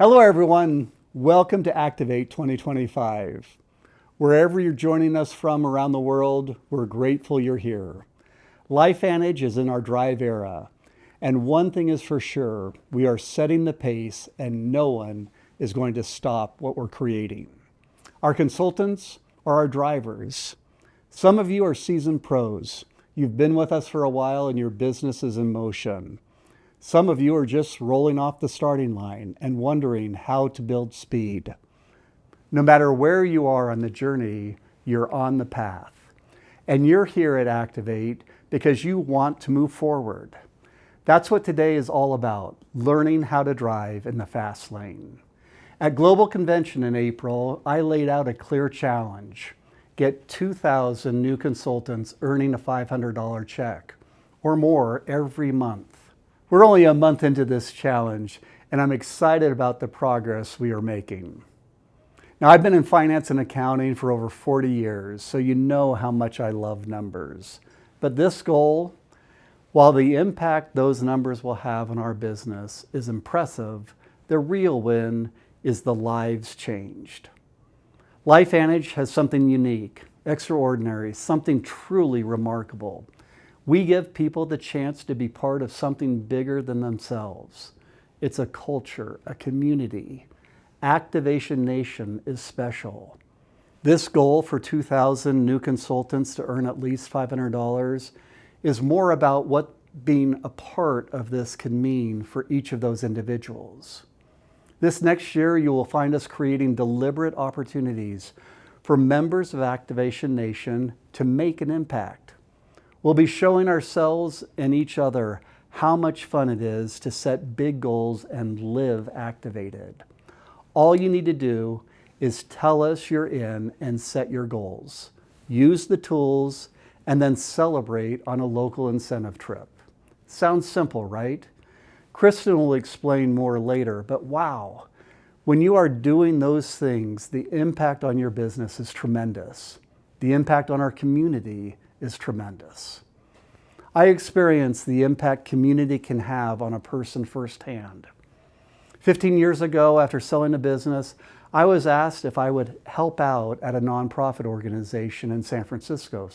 Hello, everyone. Welcome to Activate 2025. Wherever you're joining us from around the world, we're grateful you're here. LifeVantage is in our drive era, and one thing is for sure, we are setting the pace and no one is going to stop what we're creating. Our consultants are our drivers. Some of you are seasoned pros. You've been with us for a while and your business is in motion. Some of you are just rolling off the starting line and wondering how to build speed. No matter where you are on the journey, you're on the path. And you're here at Activate because you want to move forward. That's what today is all about, learning how to drive in the fast lane. At Global Convention in April, I laid out a clear challenge. Get 2,000 new consultants earning a $500 check or more every month. We're only a month into this challenge, and I'm excited about the progress we are making. Now, I've been in finance and accounting for over 40 years, so you know how much I love numbers. But this goal, while the impact those numbers will have on our business is impressive, the real win is the lives changed. LifeVantage has something unique, extraordinary, something truly remarkable. We give people the chance to be part of something bigger than themselves. It's a culture, a community. Activation Nation is special. This goal for 2,000 new consultants to earn at least $500 is more about what being a part of this can mean for each of those individuals. This next year, you will find us creating deliberate opportunities for members of Activation Nation to make an impact. We'll be showing ourselves and each other how much fun it is to set big goals and live activated. All you need to do is tell us you're in and set your goals. Use the tools and then celebrate on a local incentive trip. Sounds simple, right? Kristen will explain more later, but wow, when you are doing those things, the impact on your business is tremendous. The impact on our community is tremendous. I experienced the impact community can have on a person firsthand. 15 years ago, after selling a business, I was asked if I would help out at a nonprofit organization in San Francisco,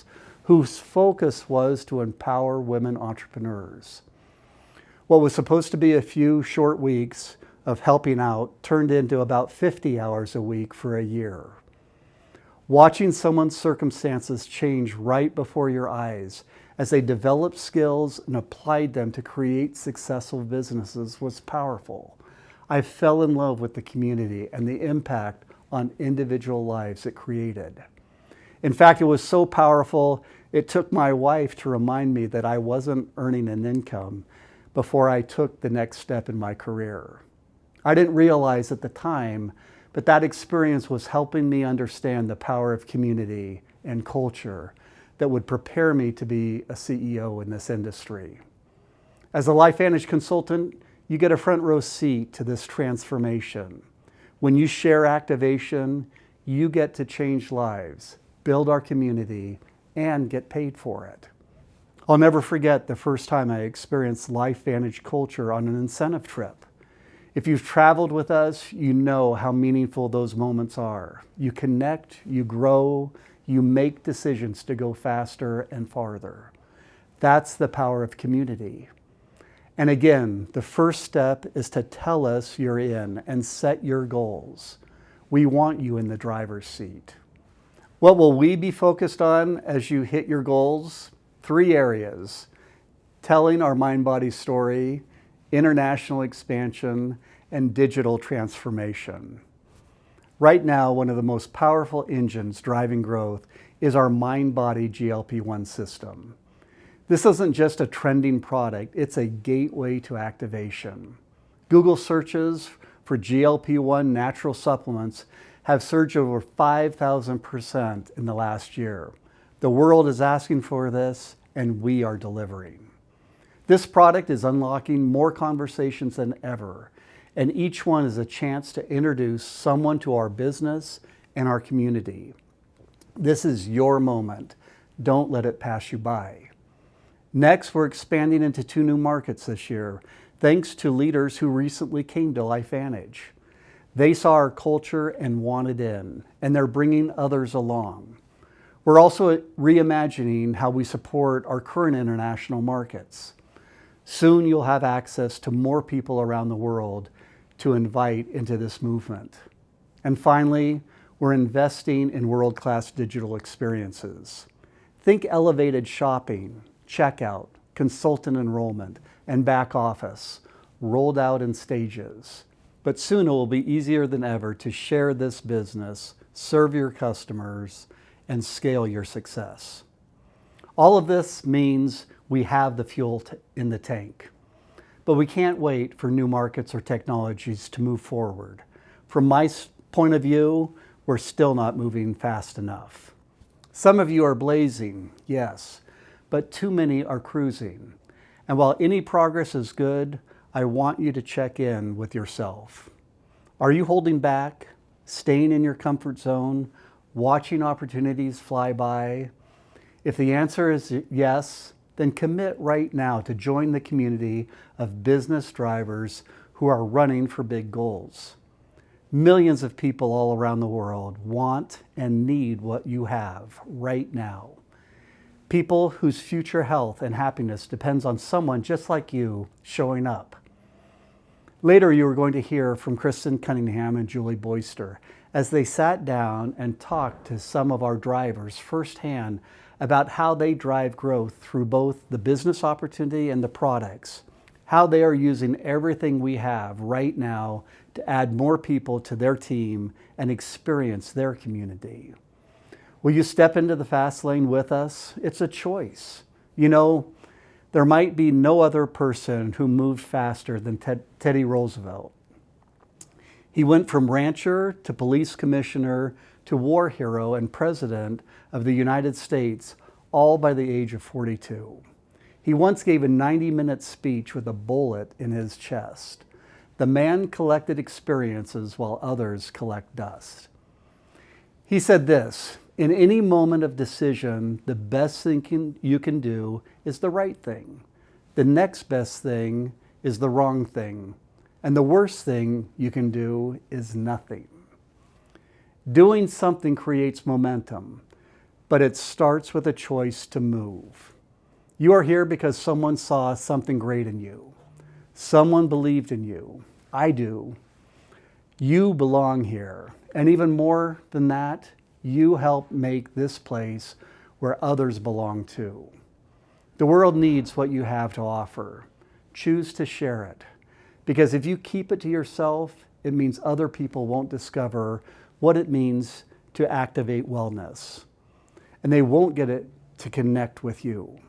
whose focus was to empower women entrepreneurs. What was supposed to be a few short weeks of helping out turned into about 50 hours a week for a year. Watching someone's circumstances change right before your eyes as they developed skills and applied them to create successful businesses was powerful. I fell in love with the community and the impact on individual lives it created. In fact, it was so powerful, it took my wife to remind me that I wasn't earning an income before I took the next step in my career. I didn't realize at the time, but that experience was helping me understand the power of community and culture that would prepare me to be a CEO in this industry. As a LifeVantage consultant, you get a front row seat to this transformation. When you share activation, you get to change lives, build our community, and get paid for it. I'll never forget the first time I experienced LifeVantage culture on an incentive trip. If you've traveled with us, you know how meaningful those moments are. You connect, you grow, you make decisions to go faster and farther. That's the power of community. And again, the first step is to tell us you're in and set your goals. We want you in the driver's seat. What will we be focused on as you hit your goals? 3 areas: telling our mind-body story, international expansion, and digital transformation. Right now, one of the most powerful engines driving growth is our mind-body GLP-1 system. This isn't just a trending product, it's a gateway to activation. Google searches for GLP-1 natural supplements have surged over 5,000% in the last year. The world is asking for this, and we are delivering. This product is unlocking more conversations than ever, and each one is a chance to introduce someone to our business and our community. This is your moment. Don't let it pass you by. Next, we're expanding into 2 new markets this year, thanks to leaders who recently came to LifeVantage. They saw our culture and wanted in, and they're bringing others along. We're also reimagining how we support our current international markets. Soon you'll have access to more people around the world to invite into this movement. And finally, we're investing in world-class digital experiences. Think elevated shopping, checkout, consultant enrollment, and back office, rolled out in stages. But soon it will be easier than ever to share this business, serve your customers, and scale your success. All of this means we have the fuel in the tank. But we can't wait for new markets or technologies to move forward. From my point of view, we're still not moving fast enough. Some of you are blazing, yes, but too many are cruising. And while any progress is good, I want you to check in with yourself. Are you holding back, staying in your comfort zone, watching opportunities fly by? If the answer is yes, then commit right now to join the community of business drivers who are running for big goals. Millions of people all around the world want and need what you have right now. People whose future health and happiness depends on someone just like you showing up. Later, you are going to hear from Kristen Cunningham and Julie Boyster as they sat down and talked to some of our drivers firsthand about how they drive growth through both the business opportunity and the products, how they are using everything we have right now to add more people to their team and experience their community. Will you step into the fast lane with us? It's a choice. You know, there might be no other person who moved faster than Teddy Roosevelt. He went from rancher to police commissioner to war hero and president of the United States, all by the age of 42. He once gave a 90-minute speech with a bullet in his chest. The man collected experiences while others collect dust. He said this: in any moment of decision, the best thing you can do is the right thing. The next best thing is the wrong thing. And the worst thing you can do is nothing. Doing something creates momentum, but it starts with a choice to move. You are here because someone saw something great in you. Someone believed in you. I do. You belong here. And even more than that, you help make this place where others belong too. The world needs what you have to offer. Choose to share it. Because if you keep it to yourself, it means other people won't discover what it means to activate wellness. And they won't get it to connect with you.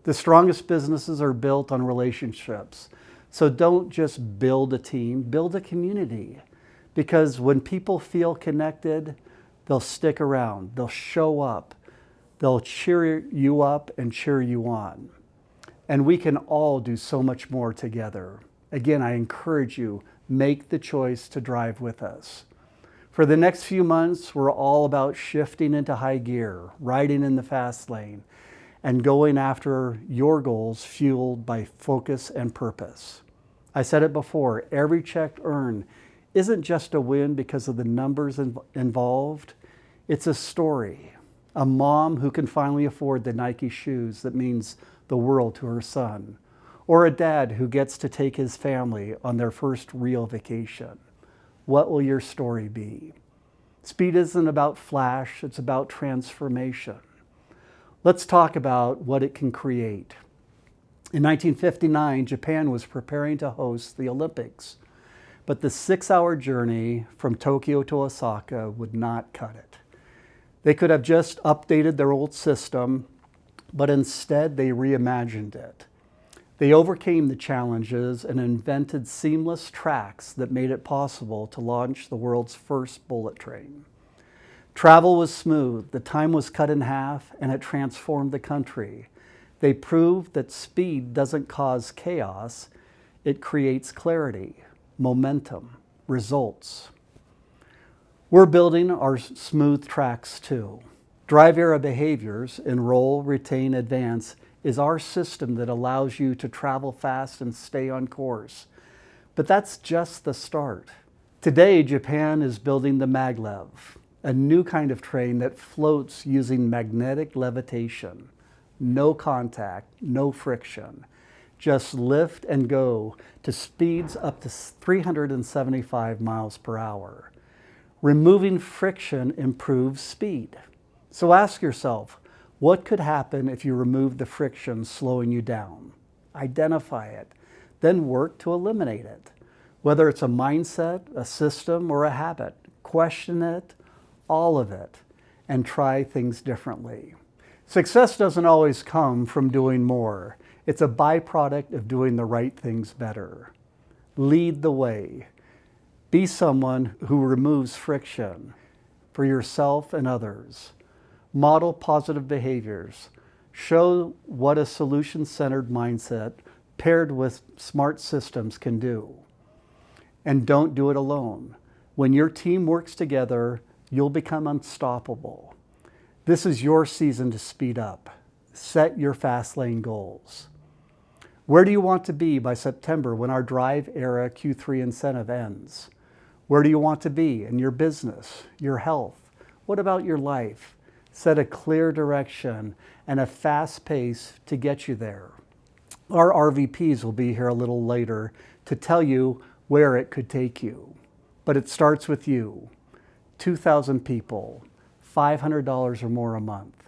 The strongest businesses are built on relationships. So don't just build a team, build a community. Because when people feel connected, they'll stick around, they'll show up, they'll cheer you up and cheer you on. And we can all do so much more together. Again, I encourage you, make the choice to drive with us. For the next few months, we're all about shifting into high gear, riding in the fast lane, and going after your goals fueled by focus and purpose. I said it before, every check earned isn't just a win because of the numbers involved. It's a story. A mom who can finally afford the Nike shoes that means the world to her son. Or a dad who gets to take his family on their first real vacation. What will your story be? Speed isn't about flash, it's about transformation. Let's talk about what it can create. In 1959, Japan was preparing to host the Olympics, but the 6-hour journey from Tokyo to Osaka would not cut it. They could have just updated their old system, but instead they reimagined it. They overcame the challenges and invented seamless tracks that made it possible to launch the world's first bullet train. Travel was smooth, the time was cut in half, and it transformed the country. They proved that speed doesn't cause chaos, it creates clarity, momentum, results. We're building our smooth tracks too. Drive Era Behaviors, Enroll, Retain, Advance, is our system that allows you to travel fast and stay on course. But that's just the start. Today, Japan is building the maglev, a new kind of train that floats using magnetic levitation. No contact, no friction. Just lift and go to speeds up to 375 miles per hour. Removing friction improves speed. So ask yourself, what could happen if you remove the friction slowing you down? Identify it, then work to eliminate it. Whether it's a mindset, a system, or a habit, question it, all of it, and try things differently. Success doesn't always come from doing more. It's a byproduct of doing the right things better. Lead the way. Be someone who removes friction for yourself and others. Model positive behaviors. Show what a solution-centered mindset paired with smart systems can do. And don't do it alone. When your team works together, you'll become unstoppable. This is your season to speed up. Set your fast lane goals. Where do you want to be by September when our Drive Era Q3 incentive ends? Where do you want to be in your business, your health? What about your life? Set a clear direction and a fast pace to get you there. Our RVPs will be here a little later to tell you where it could take you. But it starts with you. 2,000 people, $500 or more a month.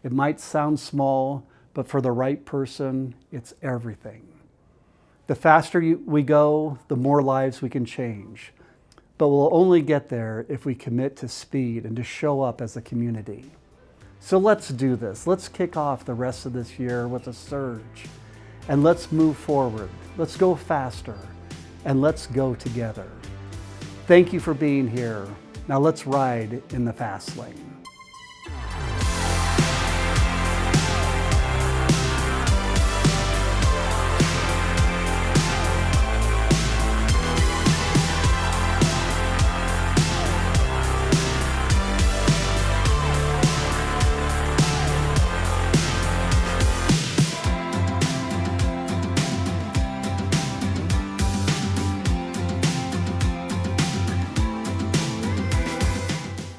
It might sound small, but for the right person, it's everything. The faster we go, the more lives we can change. But we'll only get there if we commit to speed and to show up as a community. So let's do this. Let's kick off the rest of this year with a surge. And let's move forward. Let's go faster. And let's go together. Thank you for being here. Now let's ride in the fast lane.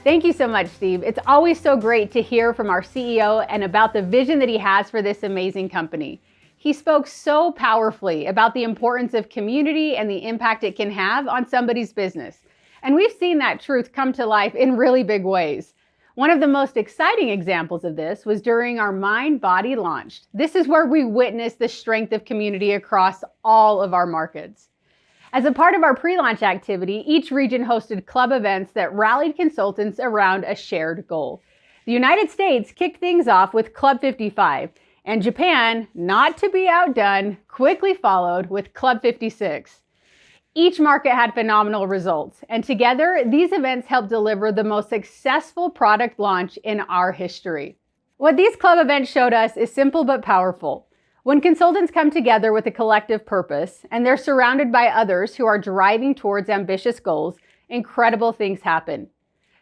Thank you so much, Steve. It's always so great to hear from our CEO and about the vision that he has for this amazing company. He spoke so powerfully about the importance of community and the impact it can have on somebody's business. And we've seen that truth come to life in really big ways. One of the most exciting examples of this was during our Mind Body launch. This is where we witnessed the strength of community across all of our markets. As a part of our pre-launch activity, each region hosted club events that rallied consultants around a shared goal. The United States kicked things off with Club 55, and Japan, not to be outdone, quickly followed with Club 56. Each market had phenomenal results, and together, these events helped deliver the most successful product launch in our history. What these club events showed us is simple but powerful. When consultants come together with a collective purpose and they're surrounded by others who are driving towards ambitious goals, incredible things happen.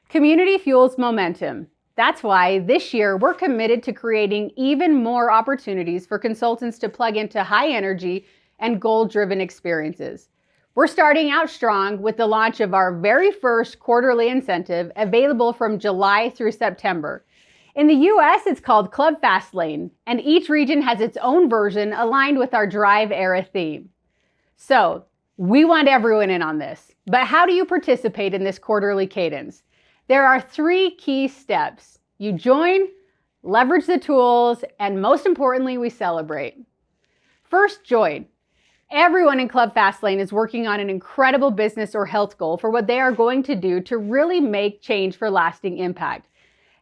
Community fuels momentum. That's why this year we're committed to creating even more opportunities for consultants to plug into high energy and goal-driven experiences. We're starting out strong with the launch of our very first quarterly incentive available from July through September. In the US, it's called Club Fastlane, and each region has its own version aligned with our Drive Era theme. So, we want everyone in on this, but how do you participate in this quarterly cadence? There are 3 key steps. You join, leverage the tools, and most importantly, we celebrate. First, join. Everyone in Club Fastlane is working on an incredible business or health goal for what they are going to do to really make change for lasting impact.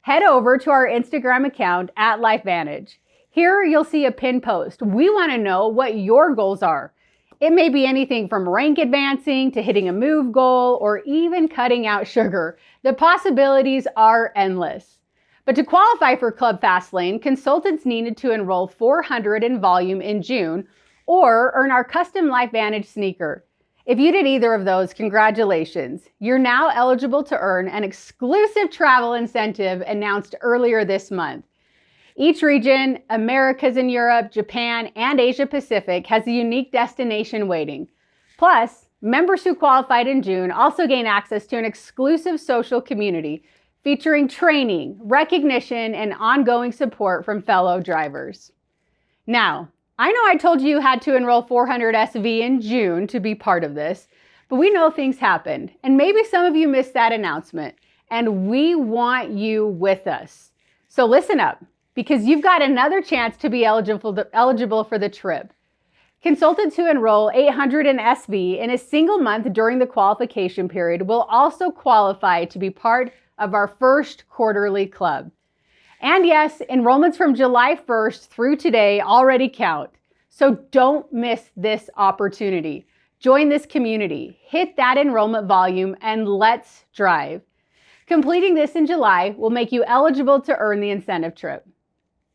Head over to our Instagram account at LifeVantage. Here you'll see a pinned post. We want to know what your goals are. It may be anything from rank advancing to hitting a move goal or even cutting out sugar. The possibilities are endless. But to qualify for Club Fastlane, consultants needed to enroll 400 in volume in June or earn our custom LifeVantage sneaker. If you did either of those, congratulations. You're now eligible to earn an exclusive travel incentive announced earlier this month. Each region, Americas and Europe, Japan, and Asia Pacific, has a unique destination waiting. Plus, Members who qualified in June also gain access to an exclusive social community featuring training, recognition, and ongoing support from fellow drivers. Now, I know I told you you had to enroll 400 SV in June to be part of this, but we know things happened, and maybe some of you missed that announcement, and we want you with us. So listen up, because you've got another chance to be eligible for the trip. Consultants who enroll 800 in SV in a single month during the qualification period will also qualify to be part of our first quarterly club. And yes, enrollments from July 1st through today already count. So don't miss this opportunity. Join this community, hit that enrollment volume, and let's drive. Completing this in July will make you eligible to earn the incentive trip.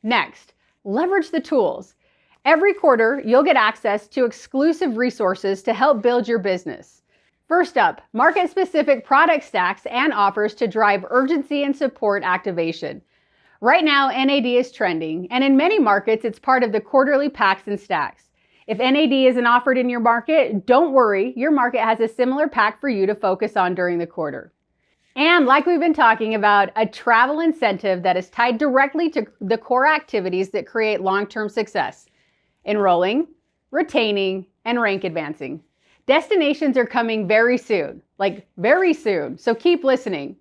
Next, leverage the tools. Every quarter, you'll get access to exclusive resources to help build your business. First up, market-specific product stacks and offers to drive urgency and support activation. Right now, NAD is trending, and in many markets, it's part of the quarterly packs and stacks. If NAD isn't offered in your market, don't worry, your market has a similar pack for you to focus on during the quarter. And like we've been talking about, a travel incentive that is tied directly to the core activities that create long-term success: enrolling, retaining, and rank advancing. Destinations are coming very soon, like very soon, so keep listening.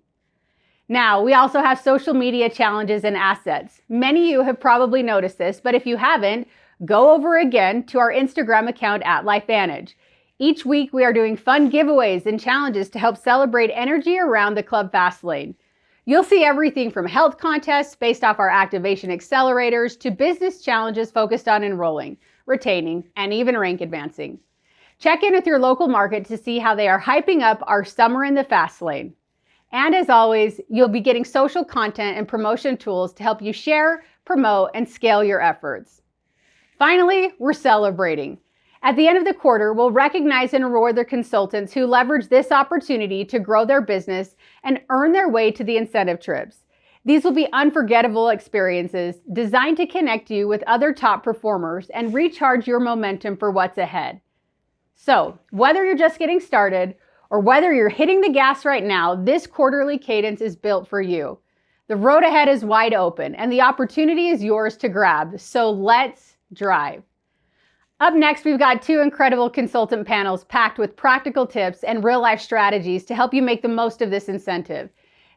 Now, we also have social media challenges and assets. Many of you have probably noticed this, but if you haven't, go over again to our Instagram account at LifeVantage. Each week, we are doing fun giveaways and challenges to help celebrate energy around the Club Fast Lane. You'll see everything from health contests based off our activation accelerators to business challenges focused on enrolling, retaining, and even rank advancing. Check in with your local market to see how they are hyping up our summer in the Fast Lane. And as always, you'll be getting social content and promotion tools to help you share, promote, and scale your efforts. Finally, we're celebrating. At the end of the quarter, we'll recognize and reward the consultants who leverage this opportunity to grow their business and earn their way to the incentive trips. These will be unforgettable experiences designed to connect you with other top performers and recharge your momentum for what's ahead. So, whether you're just getting started or whether you're hitting the gas right now, this quarterly cadence is built for you. The road ahead is wide open and the opportunity is yours to grab. So let's drive. Up next, we've got two incredible consultant panels packed with practical tips and real-life strategies to help you make the most of this incentive.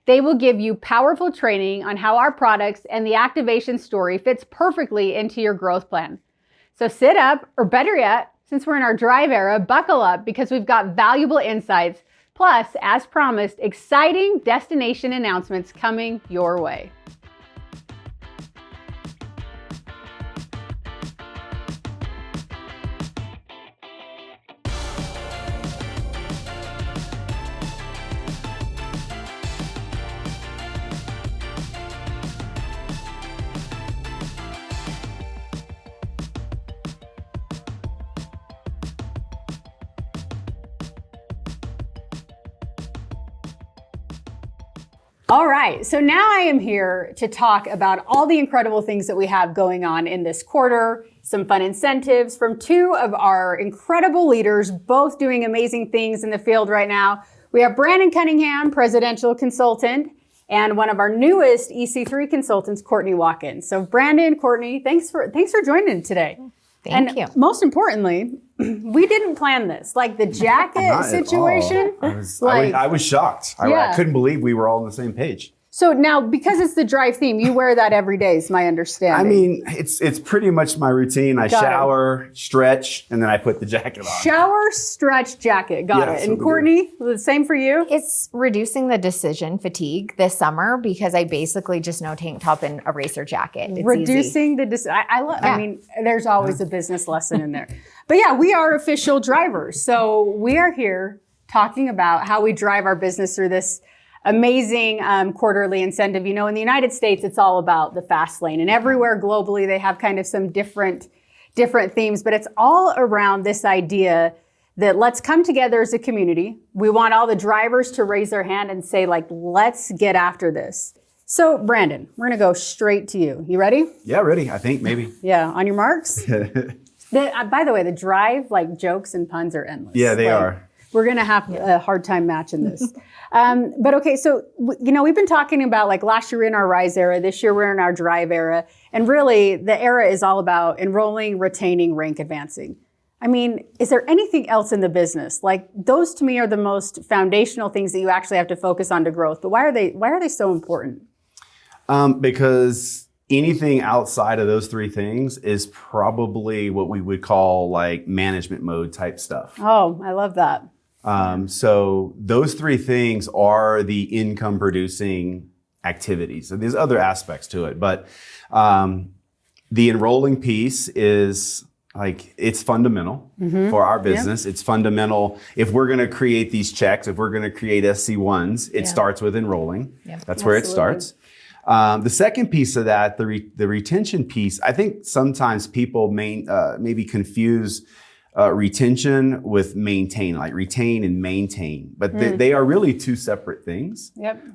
They will give you powerful training on how our products and the activation story fits perfectly into your growth plan. So sit up, or better yet, since we're in our drive era, buckle up because we've got valuable insights, plus, as promised, exciting destination announcements coming your way. All right, so now I am here to talk about all the incredible things that we have going on in this quarter, some fun incentives from two of our incredible leaders, both doing amazing things in the field right now. We have Brandon Cunningham, presidential consultant, and one of our newest EC3 consultants, Courtney Watkins. So Brandon, Courtney, thanks for joining today. Thank you. Most importantly, we didn't plan this. Like the jacket situation. I was shocked. I couldn't believe we were all on the same page. So now, because it's the drive theme, you wear that every day is my understanding. I mean, it's pretty much my routine. I shower, stretch, and then I put the jacket on. Shower, stretch, jacket. Got it. And Courtney, the same for you? It's reducing the decision fatigue this summer because I basically just know tank top and a racer jacket. It's reducing the decision. I mean, there's always a business lesson in there. But yeah, we are official drivers. So we are here talking about how we drive our business through this amazing quarterly incentive. You know, in the United States, it's all about the fast lane, and everywhere globally, they have kind of some different themes, but it's all around this idea that let's come together as a community. We want all the drivers to raise their hand and say, like, let's get after this. So Brandon, we're gonna go straight to you. You ready? Yeah, ready, I think, maybe. Yeah, on your marks? By the way, the drive, like, jokes and puns are endless. Yeah, they are. we're going to have a hard time matching this. But okay, so, we've been talking about like last year we're in our rise era, this year we're in our drive era. And really the era is all about enrolling, retaining, rank advancing. I mean, is there anything else in the business? Like those to me are the most foundational things that you actually have to focus on to growth. But why are they so important? Because anything outside of those three things is probably what we would call like management mode type stuff. Oh, I love that. So those three things are the income producing activities. So there's other aspects to it, but the enrolling piece is like, it's fundamental for our business. It's fundamental. If we're going to create these checks, if we're going to create SC1s, it starts with enrolling. That's where it starts. The second piece of that, the retention piece, I think sometimes people maybe confuse retention with maintain, like retain and maintain, but they are really two separate things.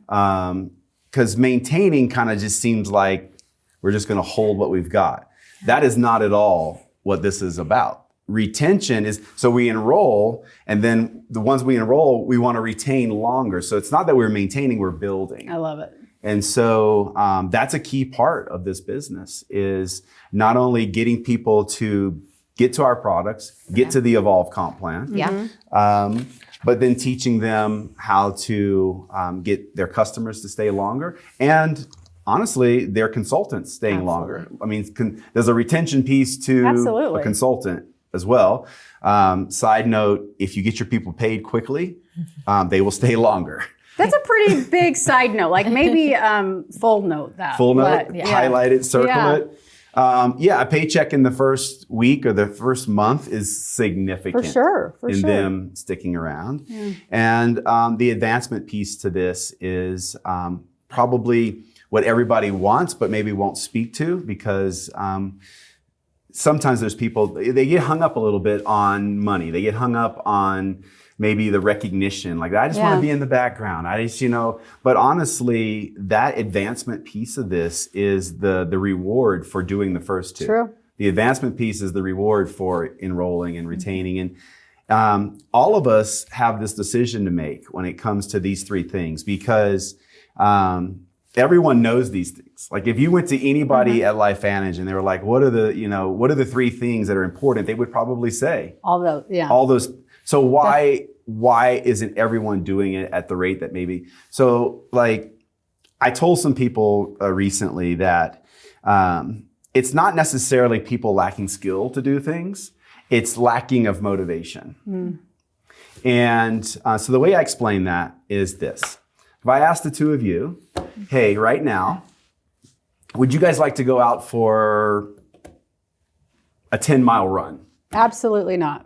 Because maintaining kind of just seems like we're just going to hold what we've got. That is not at all what this is about. Retention is, so we enroll, and then the ones we enroll, we want to retain longer. So it's not that we're maintaining, we're building. I love it. And so that's a key part of this business, is not only getting people to get to our products, get to the Evolve Comp Plan, but then teaching them how to get their customers to stay longer, and honestly, their consultants staying longer. I mean, there's a retention piece to a consultant as well. Side note, if you get your people paid quickly, they will stay longer. That's a pretty big side note. Like maybe full note that. Full note, highlight it, circle it. A paycheck in the first week or the first month is significant. For sure. Them sticking around. And the advancement piece to this is probably what everybody wants, but maybe won't speak to, because sometimes there's people, they get hung up a little bit on money. They get hung up on maybe the recognition. Like, I just want to be in the background. I just, but honestly, that advancement piece of this is the reward for doing the first two. True. The advancement piece is the reward for enrolling and retaining. And all of us have this decision to make when it comes to these three things, because everyone knows these things. Like, if you went to anybody at LifeVantage and they were like, what are the three things that are important? They would probably say all those. So why isn't everyone doing it at the rate that maybe? So, like, I told some people recently that it's not necessarily people lacking skill to do things. It's lacking of motivation. And so the way I explain that is this. If I asked the two of you, hey, right now, would you guys like to go out for a 10-mile run? Absolutely not.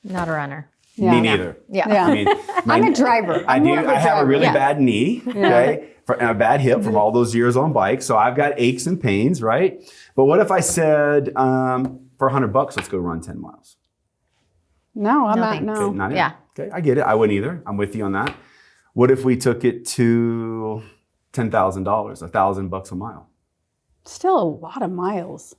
Not a runner. Me neither. I mean, I'm a driver. I have a really bad knee, okay, and a bad hip from all those years on bike. So I've got aches and pains, right? But what if I said, for $100, let's go run 10 miles? No, I'm not. thanks. No. Okay, not either. Okay, I get it. I wouldn't either. I'm with you on that. What if we took it to $10,000, $1,000 a mile? Still a lot of miles.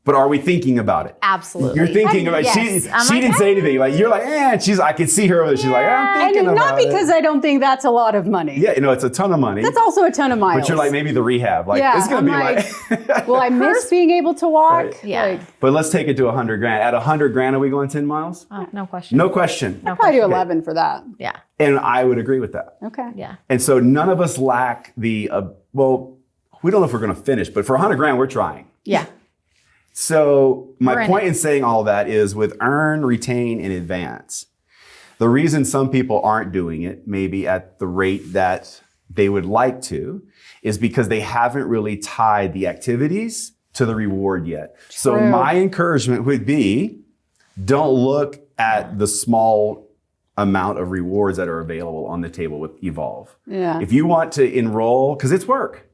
But are we thinking about it? Absolutely. You're thinking about it. Yes. She didn't say anything. Like, you're like, I could see her over there. She's like, I'm thinking And about not because I don't think that's a lot of money. Yeah, it's a ton of money. That's also a ton of miles. But you're like, maybe the rehab. Like, it's going to be like. Will I miss being able to walk? Right. Yeah. But let's take it to $100,000. At $100,000, are we going 10 miles? No question. No question. I'll probably do 11 for that. Yeah. And I would agree with that. Okay. Yeah. And so none of us lack the, we don't know if we're going to finish, but for $100,000, we're trying. Yeah. So my point in saying all that is, with earn, retain, and advance, the reason some people aren't doing it maybe at the rate that they would like to is because they haven't really tied the activities to the reward yet. So my encouragement would be, don't look at the small amount of rewards that are available on the table with Evolve. Yeah. If you want to enroll, because it's work.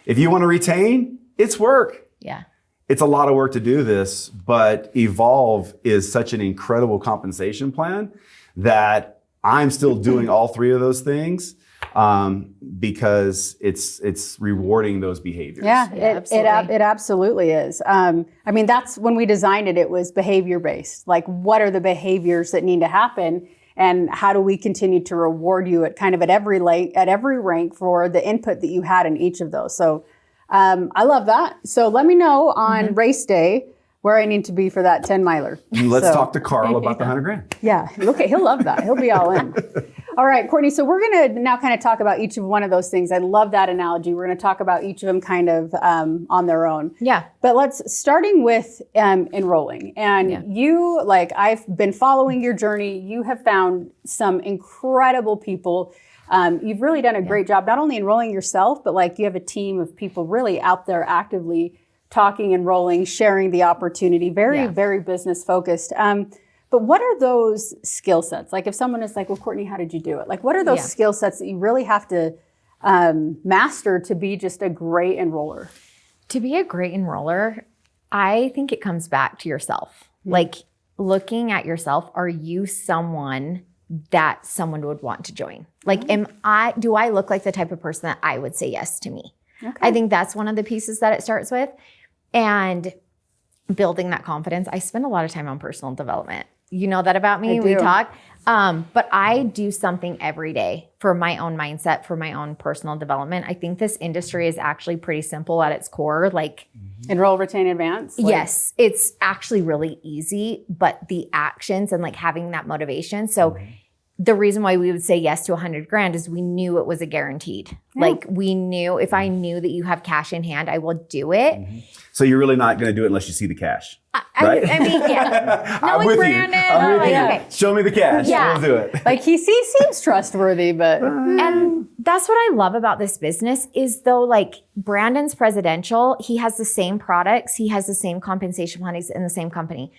If you want to retain, it's work. Yeah. It's a lot of work to do this, but Evolve is such an incredible compensation plan that I'm still doing all three of those things. because it's rewarding those behaviors. Yeah, absolutely. it absolutely is. I mean, that's when we designed it, it was behavior based. Like, what are the behaviors that need to happen? And how do we continue to reward you at every rank for the input that you had in each of those? So I love that. So let me know on race day where I need to be for that 10 miler. Let's talk to Carl about the $100,000. Yeah. Okay. He'll love that. He'll be all in. All right, Courtney. So we're going to now kind of talk about each of one of those things. I love that analogy. We're going to talk about each of them kind of on their own. Yeah. But starting with enrolling. And you, I've been following your journey. You have found some incredible people. You've really done a great job, not only enrolling yourself, but you have a team of people really out there actively talking, enrolling, sharing the opportunity, very business focused. But what are those skill sets? Like, if someone is like, well, Courtney, how did you do it? Like, what are those skill sets that you really have to master to be just a great enroller? To be a great enroller, I think it comes back to yourself. Like, looking at yourself, are you someone that someone would want to join? Like, do I look like the type of person that I would say yes to me? Okay. I think that's one of the pieces that it starts with. And building that confidence. I spend a lot of time on personal development. You know that about me. We talk. But I do something every day for my own mindset, for my own personal development. I think this industry is actually pretty simple at its core. Like, enroll, retain, advance. Yes, it's actually really easy, but the actions and having that motivation. So the reason why we would say yes to $100,000 is we knew it was a guaranteed. Yeah. We knew if I knew that you have cash in hand, I will do it. So you're really not going to do it unless you see the cash, right? I mean, yeah. I'm with Brandon, you. I'm with you. Okay. Show me the cash. Yeah. We'll do it. He seems trustworthy, but. And that's what I love about this business is though, Brandon's presidential, he has the same products, he has the same compensation plans in the same company.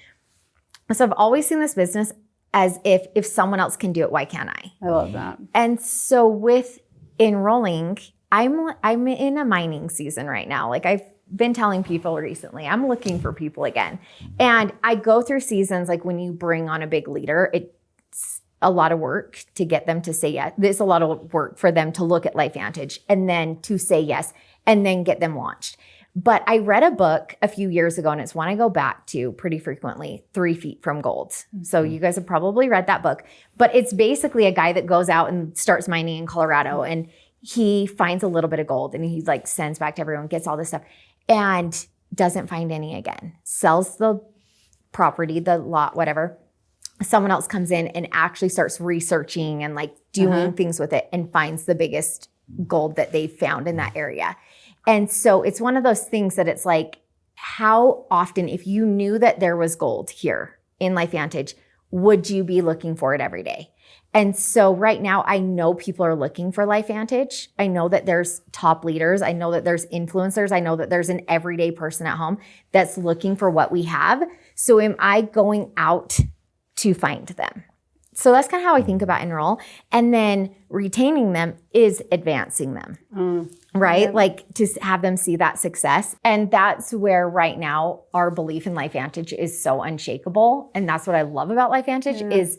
So I've always seen this business as if someone else can do it, why can't I? I love that. And so with enrolling, I'm in a mining season right now. I've been telling people recently, I'm looking for people again. And I go through seasons, when you bring on a big leader, it's a lot of work to get them to say yes. There's a lot of work for them to look at LifeVantage and then to say yes and then get them launched. But I read a book a few years ago, and it's one I go back to pretty frequently, 3 Feet from Gold. So you guys have probably read that book. But it's basically a guy that goes out and starts mining in Colorado, and he finds a little bit of gold, and he sends back to everyone, gets all this stuff, and doesn't find any again. Sells the property, the lot, whatever. Someone else comes in and actually starts researching and doing things with it and finds the biggest gold that they found in that area. And so it's one of those things that it's how often, if you knew that there was gold here in LifeVantage, would you be looking for it every day? And so right now, I know people are looking for LifeVantage. I know that there's top leaders. I know that there's influencers. I know that there's an everyday person at home that's looking for what we have. So am I going out to find them? So that's kind of how I think about enroll. And then retaining them is advancing them, right? Yeah. To have them see that success. And that's where right now our belief in LifeVantage is so unshakable. And that's what I love about LifeVantage is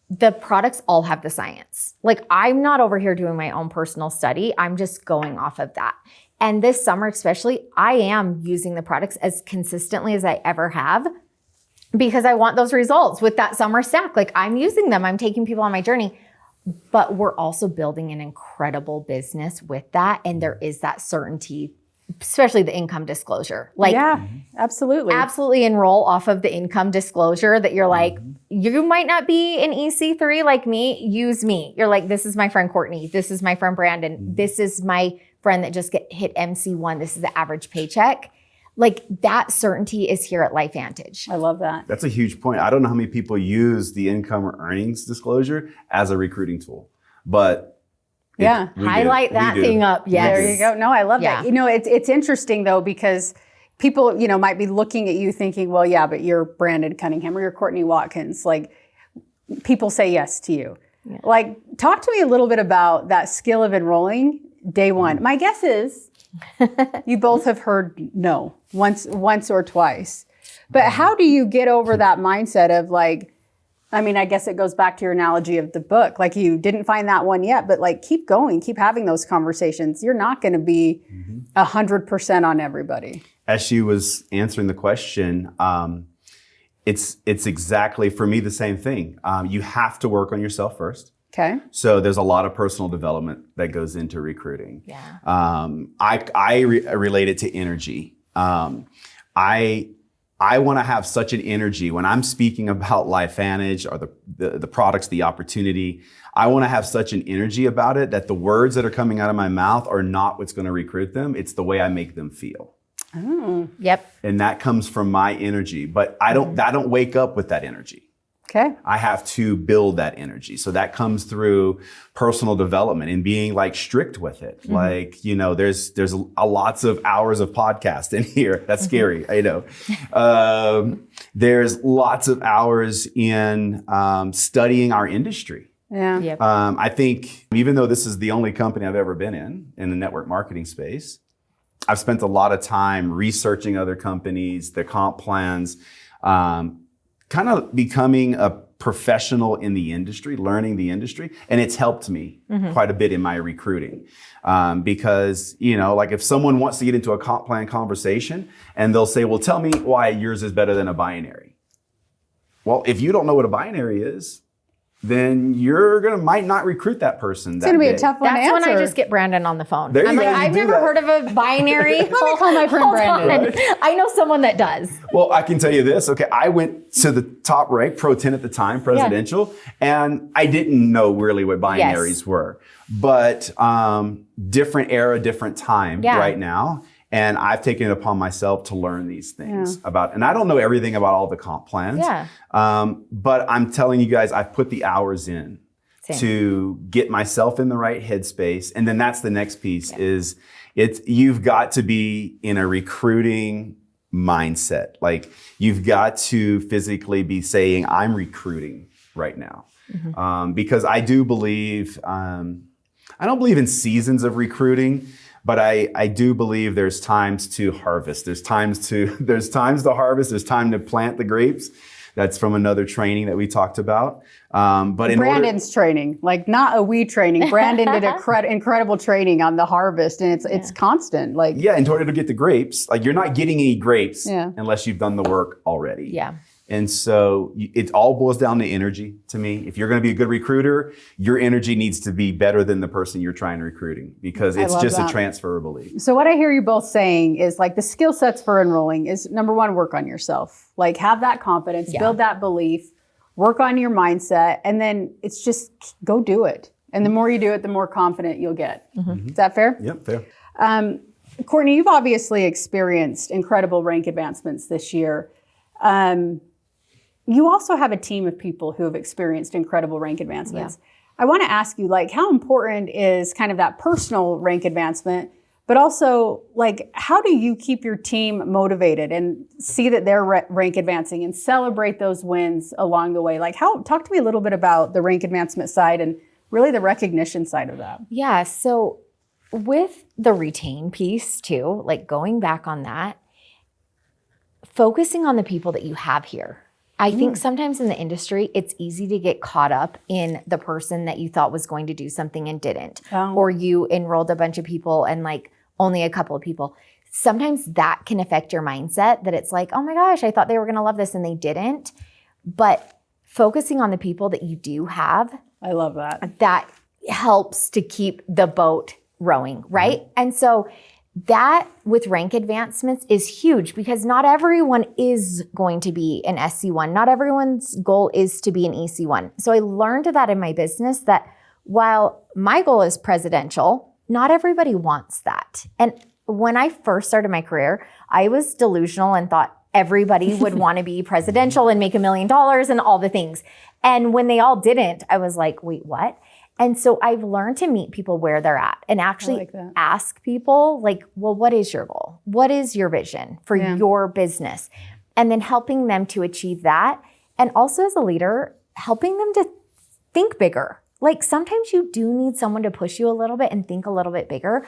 the products all have the science. I'm not over here doing my own personal study. I'm just going off of that. And this summer especially, I am using the products as consistently as I ever have, because I want those results with that summer stack. I'm using them, I'm taking people on my journey, but we're also building an incredible business with that. And there is that certainty, especially the income disclosure. Yeah, absolutely. Absolutely enroll off of the income disclosure that you're you might not be an EC3 like me, use me. You're this is my friend Courtney. This is my friend Brandon. This is my friend that just hit MC1. This is the average paycheck. That certainty is here at LifeVantage. I love that. That's a huge point. I don't know how many people use the income or earnings disclosure as a recruiting tool, but highlight that thing up. Yes. There you go. No, I love that. It's interesting though, because people, might be looking at you thinking, well, yeah, but you're Brandon Cunningham or you're Courtney Watkins. People say yes to you. Yeah. Talk to me a little bit about that skill of enrolling day one. My guess is you both have heard no once or twice. But how do you get over that mindset of I mean, I guess it goes back to your analogy of the book. Like, you didn't find that one yet, but like, keep going, keep having those conversations. You're not going to be 100% on everybody. As she was answering the question, it's exactly, for me, the same thing. You have to work on yourself first. Okay. So there's a lot of personal development that goes into recruiting. Yeah. I relate it to energy. I want to have such an energy when I'm speaking about LifeVantage or the products, the opportunity. I want to have such an energy about it that the words that are coming out of my mouth are not what's going to recruit them. It's the way I make them feel. Oh. Yep. And that comes from my energy, but I don't wake up with that energy. Okay. I have to build that energy. So that comes through personal development and being like strict with it. Like, you know, there's lots of hours of podcast in here. That's scary. I know. There's lots of hours in studying our industry. Yeah. Yep. I think even though this is the only company I've ever been in the network marketing space, I've spent a lot of time researching other companies, their comp plans, kind of becoming a professional in the industry, learning the industry. And it's helped me quite a bit in my recruiting. Because, you know, like if someone wants to get into a comp plan conversation and they'll say, well, tell me why yours is better than a binary. Well, if you don't know what a binary is, then might not recruit that person. It's going to be a tough one to That's when answer. I just get Brandon on the phone. There you I'm go, like, you I've do never that. heard of a binary. Let me call my friend Brandon. I know someone that does. Well, I can tell you this. Okay, I went to the top rank, Pro 10 at the time, presidential, and I didn't know really what binaries were. But different era, different time right now. And I've taken it upon myself to learn these things about, and I don't know everything about all the comp plans. Yeah. But I'm telling you guys, I've put the hours in to get myself in the right headspace. And then that's the next piece is you've got to be in a recruiting mindset. Like you've got to physically be saying, I'm recruiting right now. Because I do believe, I don't believe in seasons of recruiting, but I do believe there's times to harvest. There's times to harvest. There's time to plant the grapes. That's from another training that we talked about. But Brandon's training, like not a we training. Brandon did incredible training on the harvest, and it's constant. Like in order to get the grapes, like you're not getting any grapes unless you've done the work already. Yeah. And so it all boils down to energy to me. If you're going to be a good recruiter, your energy needs to be better than the person you're trying to recruiting because it's just a transferability. So what I hear you both saying is like the skill sets for enrolling is number one, work on yourself. Like have that confidence, build that belief, work on your mindset, and then it's just go do it. And the more you do it, the more confident you'll get. Is that fair? Yep, fair. Courtney, you've obviously experienced incredible rank advancements this year. You also have a team of people who have experienced incredible rank advancements. I want to ask you, like, how important is kind of that personal rank advancement, but also, like, how do you keep your team motivated and see that they're rank advancing and celebrate those wins along the way? Like, talk to me a little bit about the rank advancement side and really the recognition side of that. Yeah, so with the retain piece too, like going back on that, focusing on the people that you have here. I think sometimes in the industry, it's easy to get caught up in the person that you thought was going to do something and didn't. Or you enrolled a bunch of people and like only a couple of people. Sometimes that can affect your mindset that it's like, oh my gosh, I thought they were going to love this and they didn't. But focusing on the people that you do have. I love that. That helps to keep the boat rowing, right? And so that with rank advancements is huge because not everyone is going to be an SC1. Not everyone's goal is to be an EC1. So I learned that in my business that while my goal is presidential, not everybody wants that. And when I first started my career, I was delusional and thought everybody would want to be presidential and make $1 million and all the things. And when they all didn't, I was like, wait, what? And so I've learned to meet people where they're at and actually ask people like, well, what is your goal? What is your vision for your business? And then helping them to achieve that. And also as a leader, helping them to think bigger. Like sometimes you do need someone to push you a little bit and think a little bit bigger.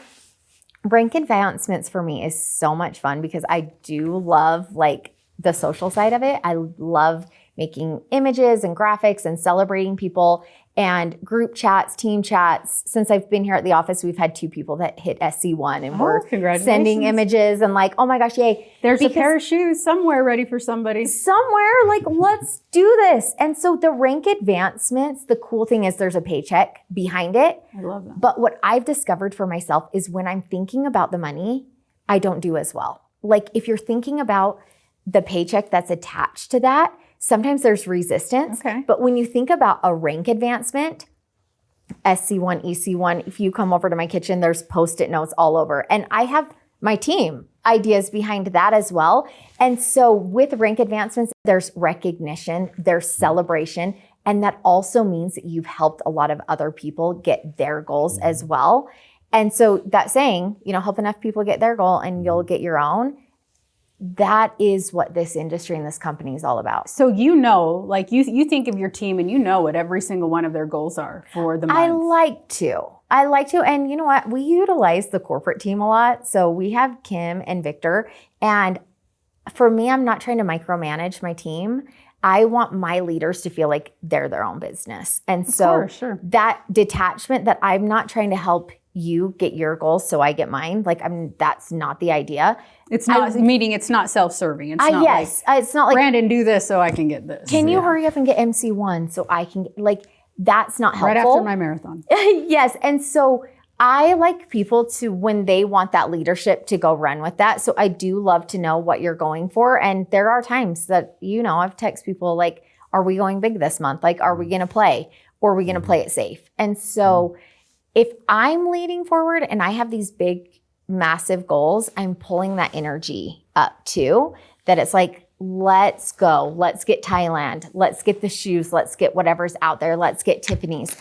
Rank advancements for me is so much fun because I do love like the social side of it. I love making images and graphics and celebrating people and group chats, team chats. Since I've been here at the office, we've had 2 people that hit SC1 and we're sending images and like, oh my gosh, yay. There's a pair of shoes somewhere ready for somebody. Somewhere, like, let's do this. And so the rank advancements, the cool thing is there's a paycheck behind it. I love that. But what I've discovered for myself is when I'm thinking about the money, I don't do as well. Like if you're thinking about the paycheck that's attached to that, sometimes there's resistance. Okay. But when you think about a rank advancement, SC1, EC1, if you come over to my kitchen, there's Post-it notes all over. And I have my team ideas behind that as well. And so with rank advancements, there's recognition, there's celebration, and that also means that you've helped a lot of other people get their goals as well. And so that saying, help enough people get their goal and you'll get your own. That is what this industry and this company is all about. So like you think of your team and you know what every single one of their goals are for the month. I like to. And you know what? We utilize the corporate team a lot. So we have Kim and Victor. And for me, I'm not trying to micromanage my team. I want my leaders to feel like they're their own business. And so that detachment that I'm not trying to help you get your goals so I get mine. Like that's not the idea. It's not meaning it's not self-serving. It's not it's not like Brandon, do this so I can get this. Can you hurry up and get MC1 so I can get, like that's not helpful. Right after my marathon. Yes. And so I like people to, when they want that leadership, to go run with that. So I do love to know what you're going for. And there are times that, I've texted people like, are we going big this month? Like, are we going to play? Or are we going to play it safe? And so if I'm leading forward and I have these big, massive goals, I'm pulling that energy up too, that it's like, let's go. Let's get Thailand. Let's get the shoes. Let's get whatever's out there. Let's get Tiffany's.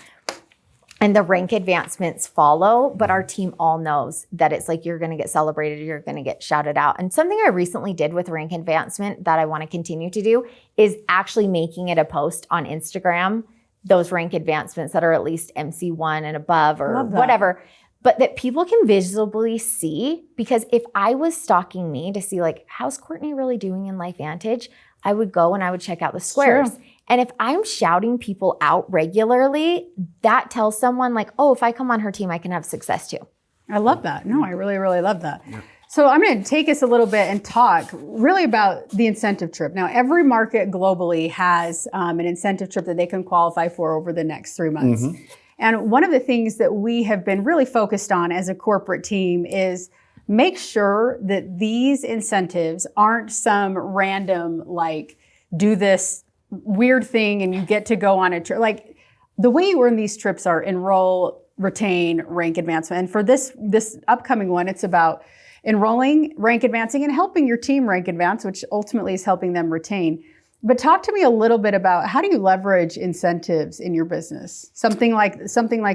And the rank advancements follow, but our team all knows that it's like you're going to get celebrated, you're going to get shouted out. And something I recently did with rank advancement that I want to continue to do is actually making it a post on Instagram, those rank advancements that are at least MC1 and above or whatever, but that people can visibly see. Because if I was stalking me to see like, how's Courtney really doing in LifeVantage? I would go and I would check out the squares. Sure. And if I'm shouting people out regularly, that tells someone like, oh, if I come on her team, I can have success too. I love that. No, I really, really love that. Yeah. So I'm going to take us a little bit and talk really about the incentive trip. Now, every market globally has an incentive trip that they can qualify for over the next 3 months. Mm-hmm. And one of the things that we have been really focused on as a corporate team is make sure that these incentives aren't some random, like, do this weird thing and you get to go on a trip. Like, the way you earn these trips are enroll, retain, rank advancement. And for this upcoming one, it's about enrolling, rank advancing, and helping your team rank advance, which ultimately is helping them retain. But talk to me a little bit about how do you leverage incentives in your business? Something like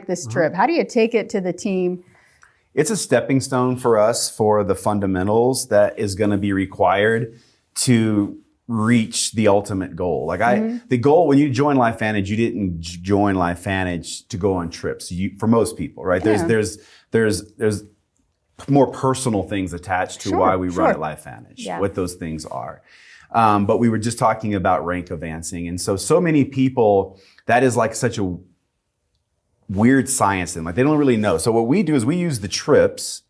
this trip. How do you take it to the team? It's a stepping stone for us for the fundamentals that is going to be required to reach the ultimate goal. Like the goal when you join LifeVantage, you didn't join LifeVantage to go on trips. For most people, right? Yeah. There's more personal things attached to why we run at LifeVantage, what those things are. But we were just talking about rank advancing. And so many people, that is like such a weird science and like they don't really know. So what we do is we use the trips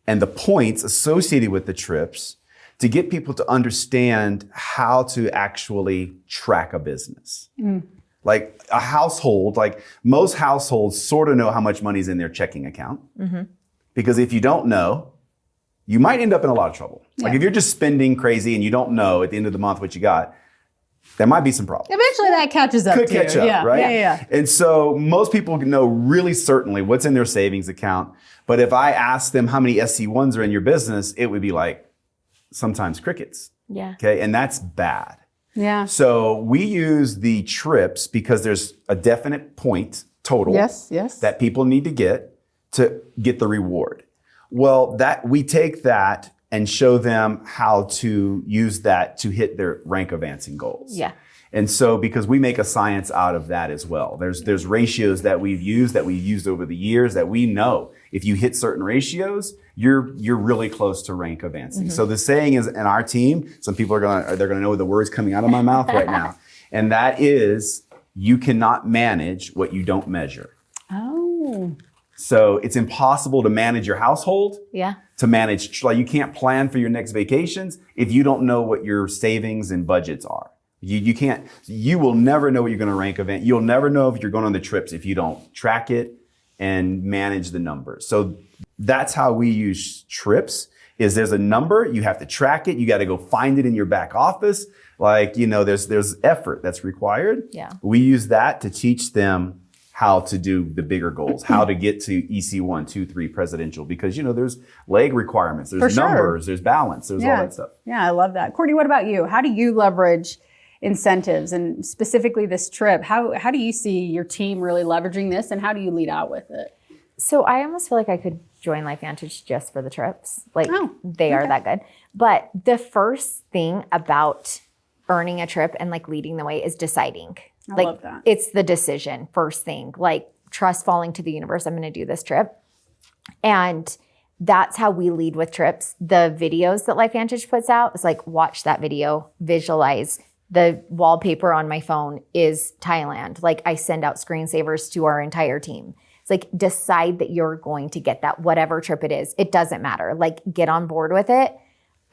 and the points associated with the trips to get people to understand how to actually track a business. Like a household, like most households sort of know how much money's in their checking account. Mm-hmm. Because if you don't know, you might end up in a lot of trouble. Like if you're just spending crazy and you don't know at the end of the month what you got, there might be some problems. Eventually that catches up. Could catch up, right? Yeah. And so most people know really certainly what's in their savings account. But if I ask them how many SC1s are in your business, it would be like sometimes crickets. Yeah. Okay. And that's bad. Yeah. So we use the trips because there's a definite point total that people need to get the reward. Well, that we take that and show them how to use that to hit their rank advancing goals. Yeah. And so because we make a science out of that as well. There's ratios that we've used over the years that we know if you hit certain ratios, you're really close to rank advancing. Mm-hmm. So the saying is in our team, some people they're gonna know the words coming out of my mouth right now. And that is, you cannot manage what you don't measure. Oh. So it's impossible to manage your household. Yeah. To manage, like you can't plan for your next vacations if you don't know what your savings and budgets are. You can't, you will never know what you're going to rank event. You'll never know if you're going on the trips if you don't track it and manage the numbers. So that's how we use trips, is there's a number, you have to track it. You got to go find it in your back office. Like, there's effort that's required. Yeah. We use that to teach them how to do the bigger goals, how to get to EC 1, 2, 3 presidential, because there's leg requirements, there's numbers, there's balance, there's all that stuff. Yeah, I love that. Courtney, what about you? How do you leverage incentives, and specifically this trip? How do you see your team really leveraging this, and how do you lead out with it? So I almost feel like I could join LifeVantage just for the trips. Like they are that good. But the first thing about earning a trip and like leading the way is deciding. I love that. It's the decision first thing, like trust falling to the universe. I'm going to do this trip. And that's how we lead with trips. The videos that LifeVantage puts out is like, watch that video, visualize. The wallpaper on my phone is Thailand. Like I send out screensavers to our entire team. It's like, decide that you're going to get that, whatever trip it is. It doesn't matter. Like get on board with it.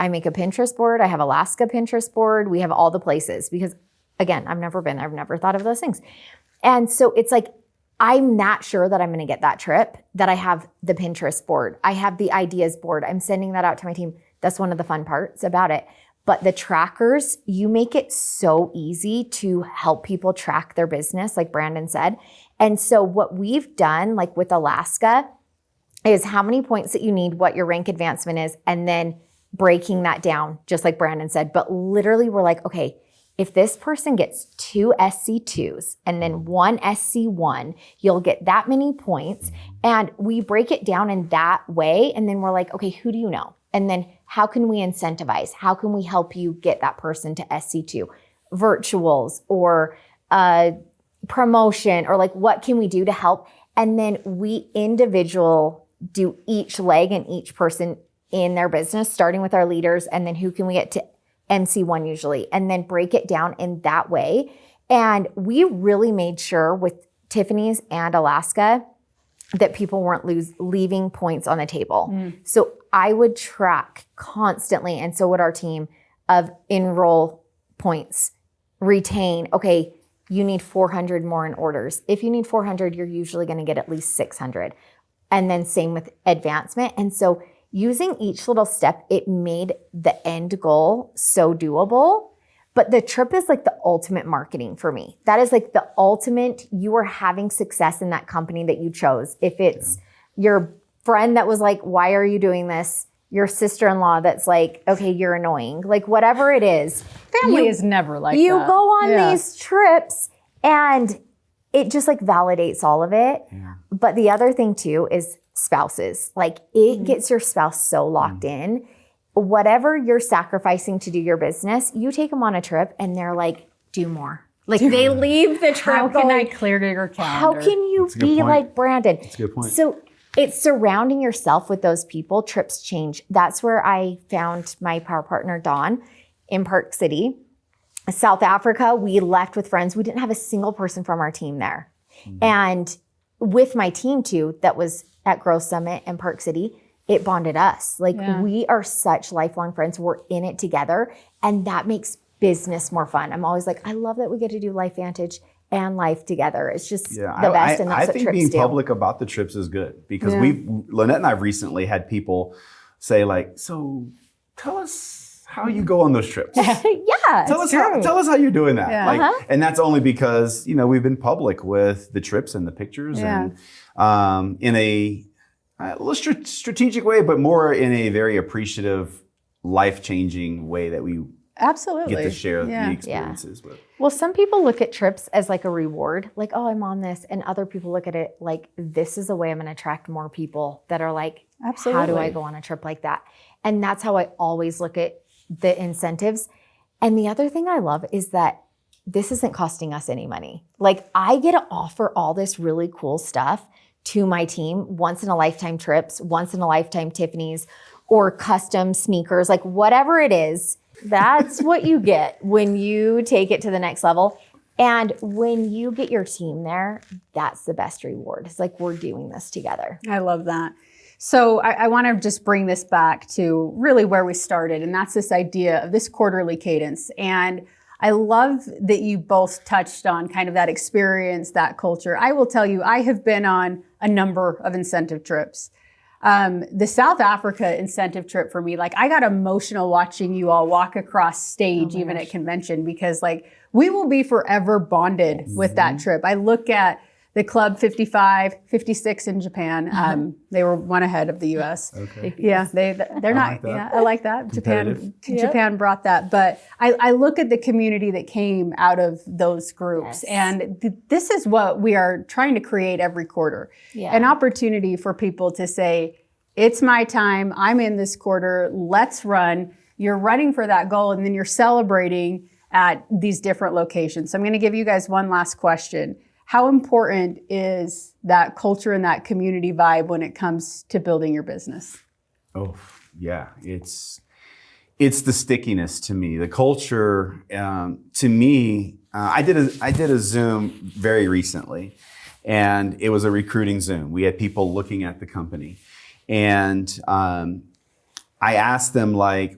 I make a Pinterest board. I have Alaska Pinterest board. We have all the places because again, I've never been there. I've never thought of those things. And so it's like, I'm not sure that I'm going to get that trip, that I have the Pinterest board. I have the ideas board. I'm sending that out to my team. That's one of the fun parts about it. But the trackers, you make it so easy to help people track their business, like Brandon said. And so what we've done, like with Alaska, is how many points that you need, what your rank advancement is, and then breaking that down, just like Brandon said. But literally we're like, okay, if this person gets 2 SC2s and then 1 SC1, you'll get that many points. And we break it down in that way. And then we're like, okay, who do you know? And then how can we incentivize? How can we help you get that person to SC2? Virtuals or promotion, or like what can we do to help? And then we do each leg and each person in their business, starting with our leaders. And then who can we get to NC1 usually, and then break it down in that way. And we really made sure with Tiffany's and Alaska that people weren't leaving points on the table. So I would track constantly, and so would our team, of enroll points, retain. Okay, you need 400 more in orders. If you need 400, you're usually going to get at least 600. And then same with advancement. And so using each little step, it made the end goal so doable. But the trip is like the ultimate marketing for me. That is like the ultimate, you are having success in that company that you chose. If it's your friend that was like, why are you doing this? Your sister-in-law that's like, okay, you're annoying. Like whatever it is. Family is never like you that. go on these trips and it just like validates all of it. Yeah. But the other thing too is spouses. Like it gets your spouse so locked in. Whatever you're sacrificing to do your business, you take them on a trip and they're like, do more. Like they leave the trip. How can I clear to your calendar? How can you be like Brandon? That's a good point. So it's surrounding yourself with those people. Trips change. That's where I found my power partner, Dawn, in Park City. South Africa, we left with friends. We didn't have a single person from our team there. And with my team too, that was at Growth Summit and Park City, it bonded us. Like we are such lifelong friends. We're in it together. And that makes business more fun. I'm always like, I love that we get to do LifeVantage and life together. It's just the best. And that's I what think trips being do. public about the trips is good because Lynette and I recently had people say like, so tell us how you go on those trips. Tell us how you're doing that. Yeah. Like, and that's only because, we've been public with the trips and the pictures and in a little strategic way, but more in a very appreciative, life-changing way that we absolutely get to share the experiences with. Well, some people look at trips as like a reward, like, oh, I'm on this. And other people look at it like, this is a way I'm going to attract more people that are like, absolutely. How do I go on a trip like that? And that's how I always look at the incentives. And the other thing I love is that this isn't costing us any money. Like I get to offer all this really cool stuff to my team, once in a lifetime trips, once in a lifetime Tiffany's, or custom sneakers, like whatever it is. That's what you get when you take it to the next level. And when you get your team there, that's the best reward. It's like, we're doing this together. I love that. So I want to just bring this back to really where we started, and that's this idea of this quarterly cadence. And I love that you both touched on kind of that experience, that culture. I will tell you, I have been on a number of incentive trips. The South Africa incentive trip for me, like I got emotional watching you all walk across stage, even at convention, because like we will be forever bonded with that trip. I look at the Club 55, 56 in Japan. They were one ahead of the US. Okay. Yeah, they're not, like that. yeah, I like that. Competitive. Japan brought that. But I look at the community that came out of those groups. Yes. And this is what we are trying to create every quarter. Yeah. An opportunity for people to say, it's my time, I'm in this quarter, let's run. You're running for that goal, and then you're celebrating at these different locations. So I'm gonna give you guys one last question. How important is that culture and that community vibe when it comes to building your business? Oh, yeah. It's the stickiness to me. The culture, to me, I did a Zoom very recently, and it was a recruiting Zoom. We had people looking at the company, and I asked them, like,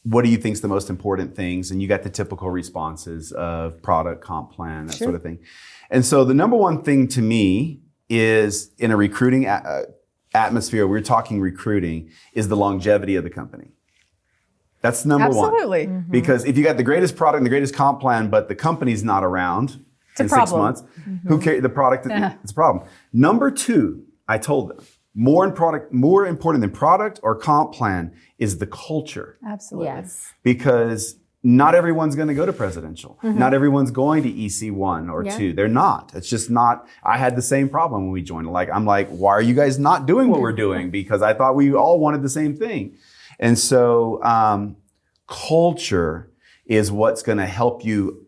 what do you think is the most important things? And you got the typical responses of product, comp plan, that sort of thing. And so the number one thing to me is, in a recruiting atmosphere, we're talking recruiting, is the longevity of the company. That's number one. Absolutely. Because if you got the greatest product and the greatest comp plan, but the company's not around in 6 months, who cares? The product, it's a problem. Number two, I told them, more important than product or comp plan is the culture. Absolutely. Yes. Because not everyone's going to go to presidential. Not everyone's going to EC1 or 2. They're not. It's just not. I had the same problem when we joined. I'm like, why are you guys not doing what we're doing? Because I thought we all wanted the same thing. And so culture is what's going to help you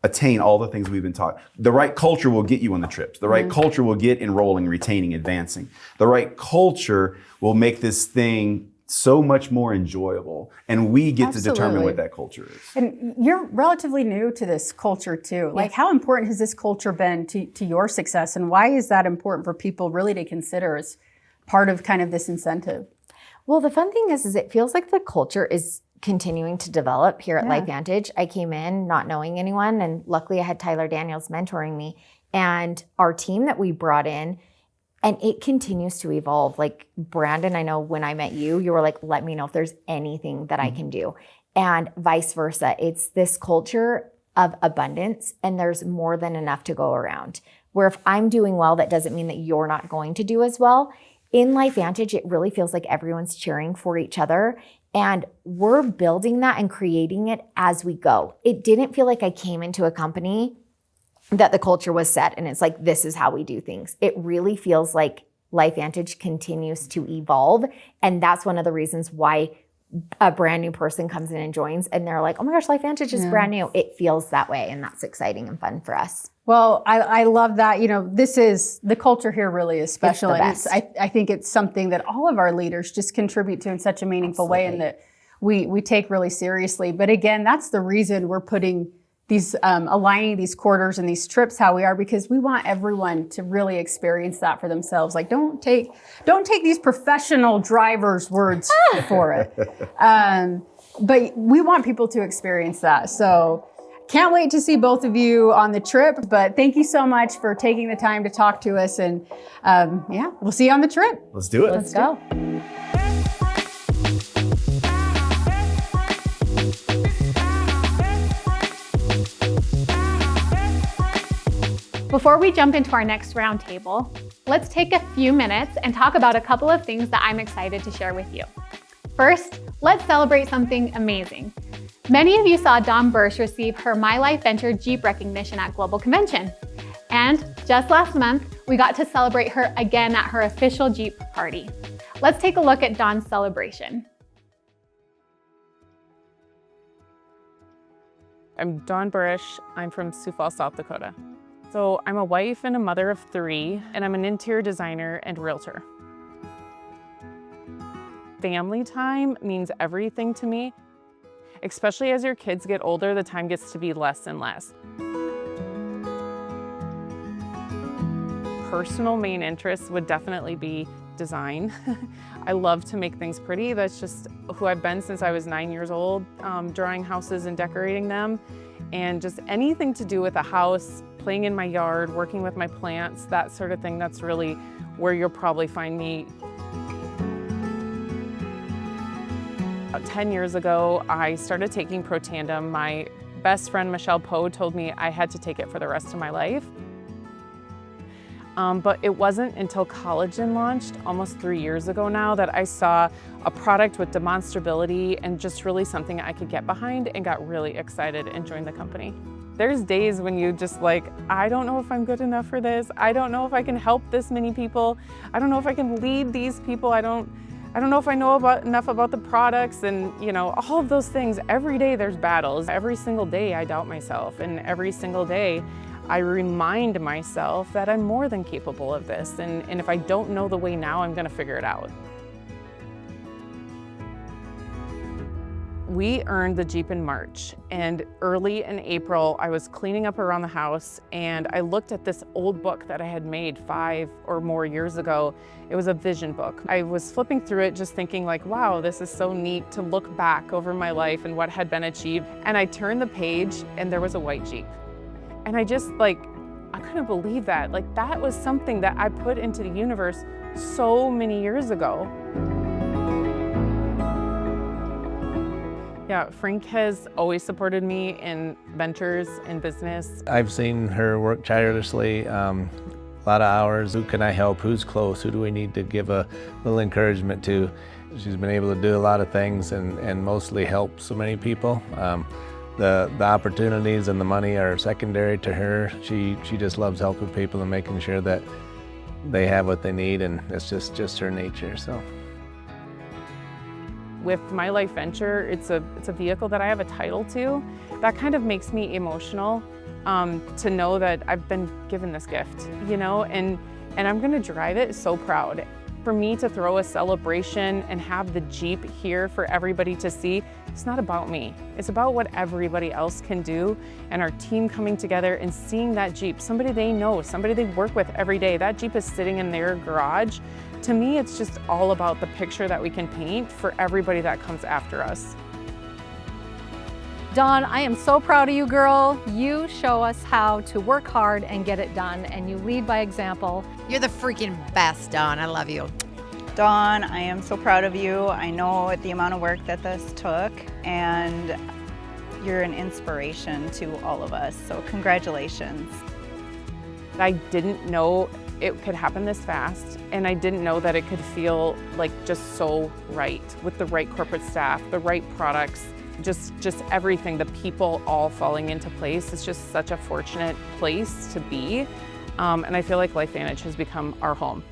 attain all the things we've been taught. The right culture will get you on the trips. The right culture will get enrolling, retaining, advancing. The right culture will make this thing so much more enjoyable, and we get to determine what that culture is. And you're relatively new to this culture too. Like, how important has this culture been to your success, and why is that important for people really to consider as part of kind of this incentive? Well, the fun thing is it feels like the culture is continuing to develop here at LifeVantage. I came in not knowing anyone, and luckily I had Tyler Daniels mentoring me, and our team that we brought in, and it continues to evolve. Like, Brandon, I know when I met you, you were like, let me know if there's anything that I can do. And vice versa. It's this culture of abundance, and there's more than enough to go around. Where if I'm doing well, that doesn't mean that you're not going to do as well. In LifeVantage, it really feels like everyone's cheering for each other. And we're building that and creating it as we go. It didn't feel like I came into a company that the culture was set and it's like, this is how we do things. It really feels like LifeVantage continues to evolve. And that's one of the reasons why a brand new person comes in and joins and they're like, oh my gosh, LifeVantage is brand new. It feels that way, and that's exciting and fun for us. Well, I love that. You know, this is, the culture here really is special. It's the best. I think it's something that all of our leaders just contribute to in such a meaningful way, and that we take really seriously. But again, that's the reason we're putting these, aligning these quarters and these trips how we are, because we want everyone to really experience that for themselves. Like, don't take these professional drivers' words for it. But we want people to experience that. So can't wait to see both of you on the trip, but thank you so much for taking the time to talk to us. And we'll see you on the trip. Let's do it. Let's go. Before we jump into our next roundtable, let's take a few minutes and talk about a couple of things that I'm excited to share with you. First, let's celebrate something amazing. Many of you saw Dawn Bursch receive her My Life Venture Jeep recognition at Global Convention. And just last month, we got to celebrate her again at her official Jeep party. Let's take a look at Dawn's celebration. I'm Dawn Bursch. I'm from Sioux Falls, South Dakota. So I'm a wife and a mother of 3, and I'm an interior designer and realtor. Family time means everything to me. especially as your kids get older, the time gets to be less and less. Personal main interests would definitely be design. I love to make things pretty. That's just who I've been since I was 9 years old, drawing houses and decorating them. And just anything to do with a house, playing in my yard, working with my plants, that sort of thing, that's really where you'll probably find me. About 10 years ago, I started taking Protandim. My best friend, Michelle Poe, told me I had to take it for the rest of my life. But it wasn't until collagen launched almost 3 years ago now that I saw a product with demonstrability and just really something I could get behind and got really excited and joined the company. There's days when you just like, I don't know if I'm good enough for this. I don't know if I can help this many people. I don't know if I can lead these people. I don't know if I know enough about the products and, you know, all of those things. Every day there's battles. Every single day I doubt myself, and every single day I remind myself that I'm more than capable of this, and if I don't know the way now, I'm gonna figure it out. We earned the Jeep in March, and early in April, I was cleaning up around the house, and I looked at this old book that I had made 5 or more years ago. It was a vision book. I was flipping through it just thinking like, wow, this is so neat to look back over my life and what had been achieved. And I turned the page, and there was a white Jeep. And I just I couldn't believe that. Like, that was something that I put into the universe so many years ago. Yeah, Frank has always supported me in ventures and business. I've seen her work tirelessly, a lot of hours. Who can I help? Who's close? Who do we need to give a little encouragement to? She's been able to do a lot of things and mostly help so many people. The opportunities and the money are secondary to her. She just loves helping people and making sure that they have what they need, and it's just her nature. So, with my life venture, it's a vehicle that I have a title to. That kind of makes me emotional to know that I've been given this gift, you know, and I'm gonna drive it so proud. For me to throw a celebration and have the Jeep here for everybody to see, it's not about me. It's about what everybody else can do, and our team coming together and seeing that Jeep, somebody they know, somebody they work with every day. That Jeep is sitting in their garage. To me, it's just all about the picture that we can paint for everybody that comes after us. Dawn, I am so proud of you, girl. You show us how to work hard and get it done, and you lead by example. You're the freaking best, Dawn. I love you. Dawn, I am so proud of you. I know the amount of work that this took, and you're an inspiration to all of us, so congratulations. I didn't know it could happen this fast, and I didn't know that it could feel like just so right, with the right corporate staff, the right products, just everything, the people all falling into place. It's just such a fortunate place to be, and I feel like LifeVantage has become our home.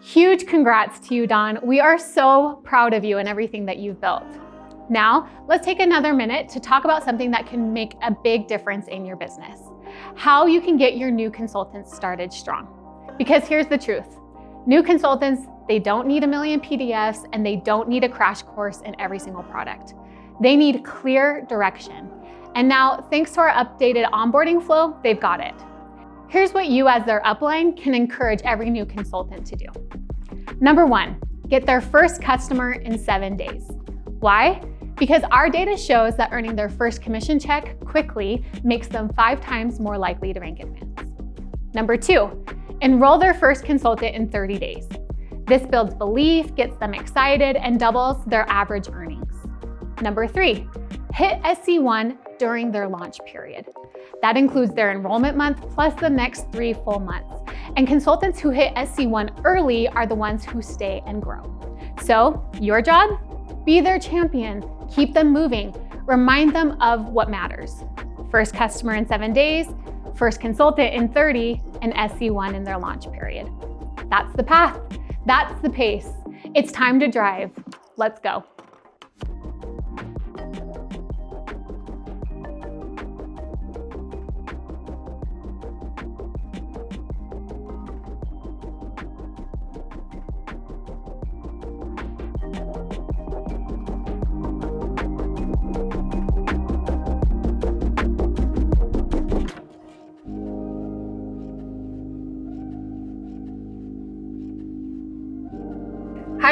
Huge congrats to you, Dawn. We are so proud of you and everything that you've built. Now, let's take another minute to talk about something that can make a big difference in your business. How you can get your new consultants started strong. Because here's the truth. New consultants, they don't need a million PDFs, and they don't need a crash course in every single product. They need clear direction. And now, thanks to our updated onboarding flow, they've got it. Here's what you as their upline can encourage every new consultant to do. Number 1, get their first customer in 7 days. Why? Because our data shows that earning their first commission check quickly makes them 5 times more likely to rank advance. Number 2, enroll their first consultant in 30 days. This builds belief, gets them excited, and doubles their average earnings. Number 3, hit SC1 during their launch period. That includes their enrollment month plus the next 3 full months. And consultants who hit SC1 early are the ones who stay and grow. So your job? Be their champion, keep them moving, remind them of what matters. First customer in 7 days, first consultant in 30, and SC1 in their launch period. That's the path, that's the pace. It's time to drive. Let's go.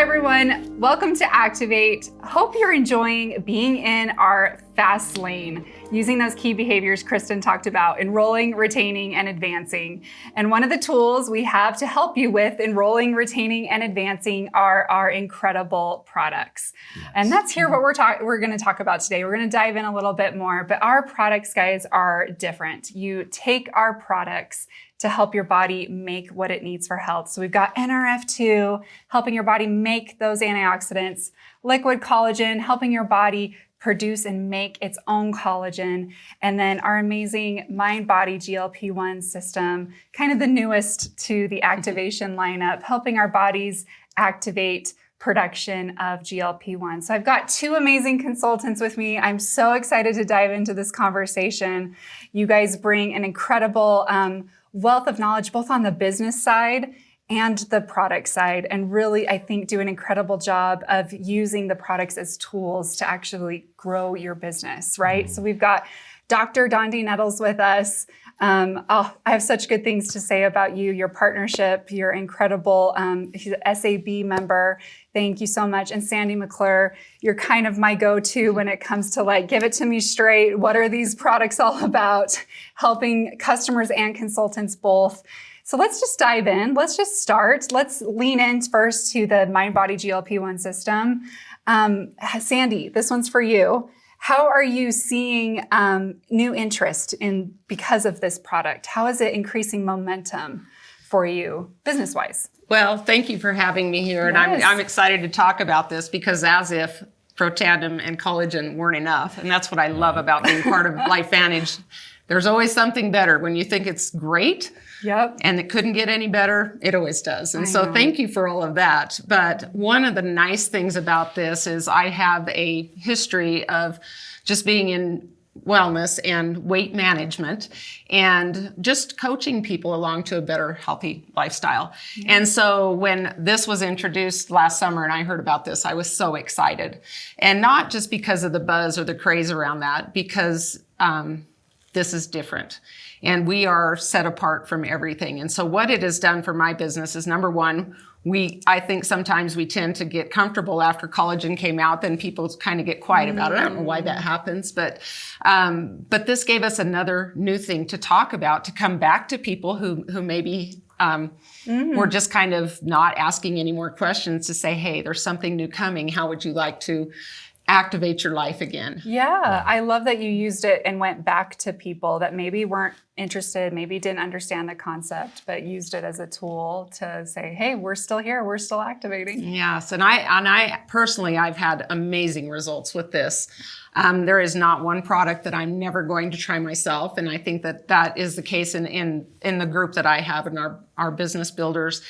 everyone, welcome to Activate. Hope you're enjoying being in our fast lane, using those key behaviors Kristen talked about, enrolling, retaining, and advancing. And one of the tools we have to help you with enrolling, retaining, and advancing are our incredible products. Yes. And that's here what we're going to talk about today. We're going to dive in a little bit more, but our products, guys, are different. You take our products to help your body make what it needs for health. So we've got NRF2, helping your body make those antioxidants, liquid collagen, helping your body produce and make its own collagen, and then our amazing mind-body GLP-1 system, kind of the newest to the activation lineup, helping our bodies activate production of GLP-1. So I've got two amazing consultants with me. I'm so excited to dive into this conversation. You guys bring an incredible wealth of knowledge, both on the business side and the product side, and really, I think, do an incredible job of using the products as tools to actually grow your business, right? So we've got Dr. Dondi Nettles with us. I have such good things to say about you, your partnership, you're incredible. He's an SAB member. Thank you so much. And Sandy McClure, you're kind of my go-to when it comes to like, give it to me straight. What are these products all about? Helping customers and consultants both. So let's just dive in. Let's just start. Let's lean in first to the mind-body GLP-1 system. Sandy, this one's for you. How are you seeing new interest in because of this product? How is it increasing momentum for you business-wise? Well, thank you for having me here. Yes. And I'm excited to talk about this because as if Protandim and collagen weren't enough, and that's what I love about being part of LifeVantage. There's always something better. When you think it's great, yep, and it couldn't get any better, it always does. And so thank you for all of that. But one of the nice things about this is I have a history of just being in wellness and weight management and just coaching people along to a better, healthy lifestyle. Yeah. And so when this was introduced last summer and I heard about this, I was so excited. And not just because of the buzz or the craze around that, because this is different. And we are set apart from everything. And so what it has done for my business is, number one, I think sometimes we tend to get comfortable after collagen came out, then people kind of get quiet about it. I don't know why that happens, but this gave us another new thing to talk about, to come back to people who maybe were just kind of not asking any more questions, to say, hey, there's something new coming. How would you like to activate your life again? Yeah, I love that you used it and went back to people that maybe weren't interested, maybe didn't understand the concept, but used it as a tool to say, hey, we're still here, we're still activating. Yes, and I personally, I've had amazing results with this. There is not one product that I'm never going to try myself, and I think that is the case in the group that I have in our business builders,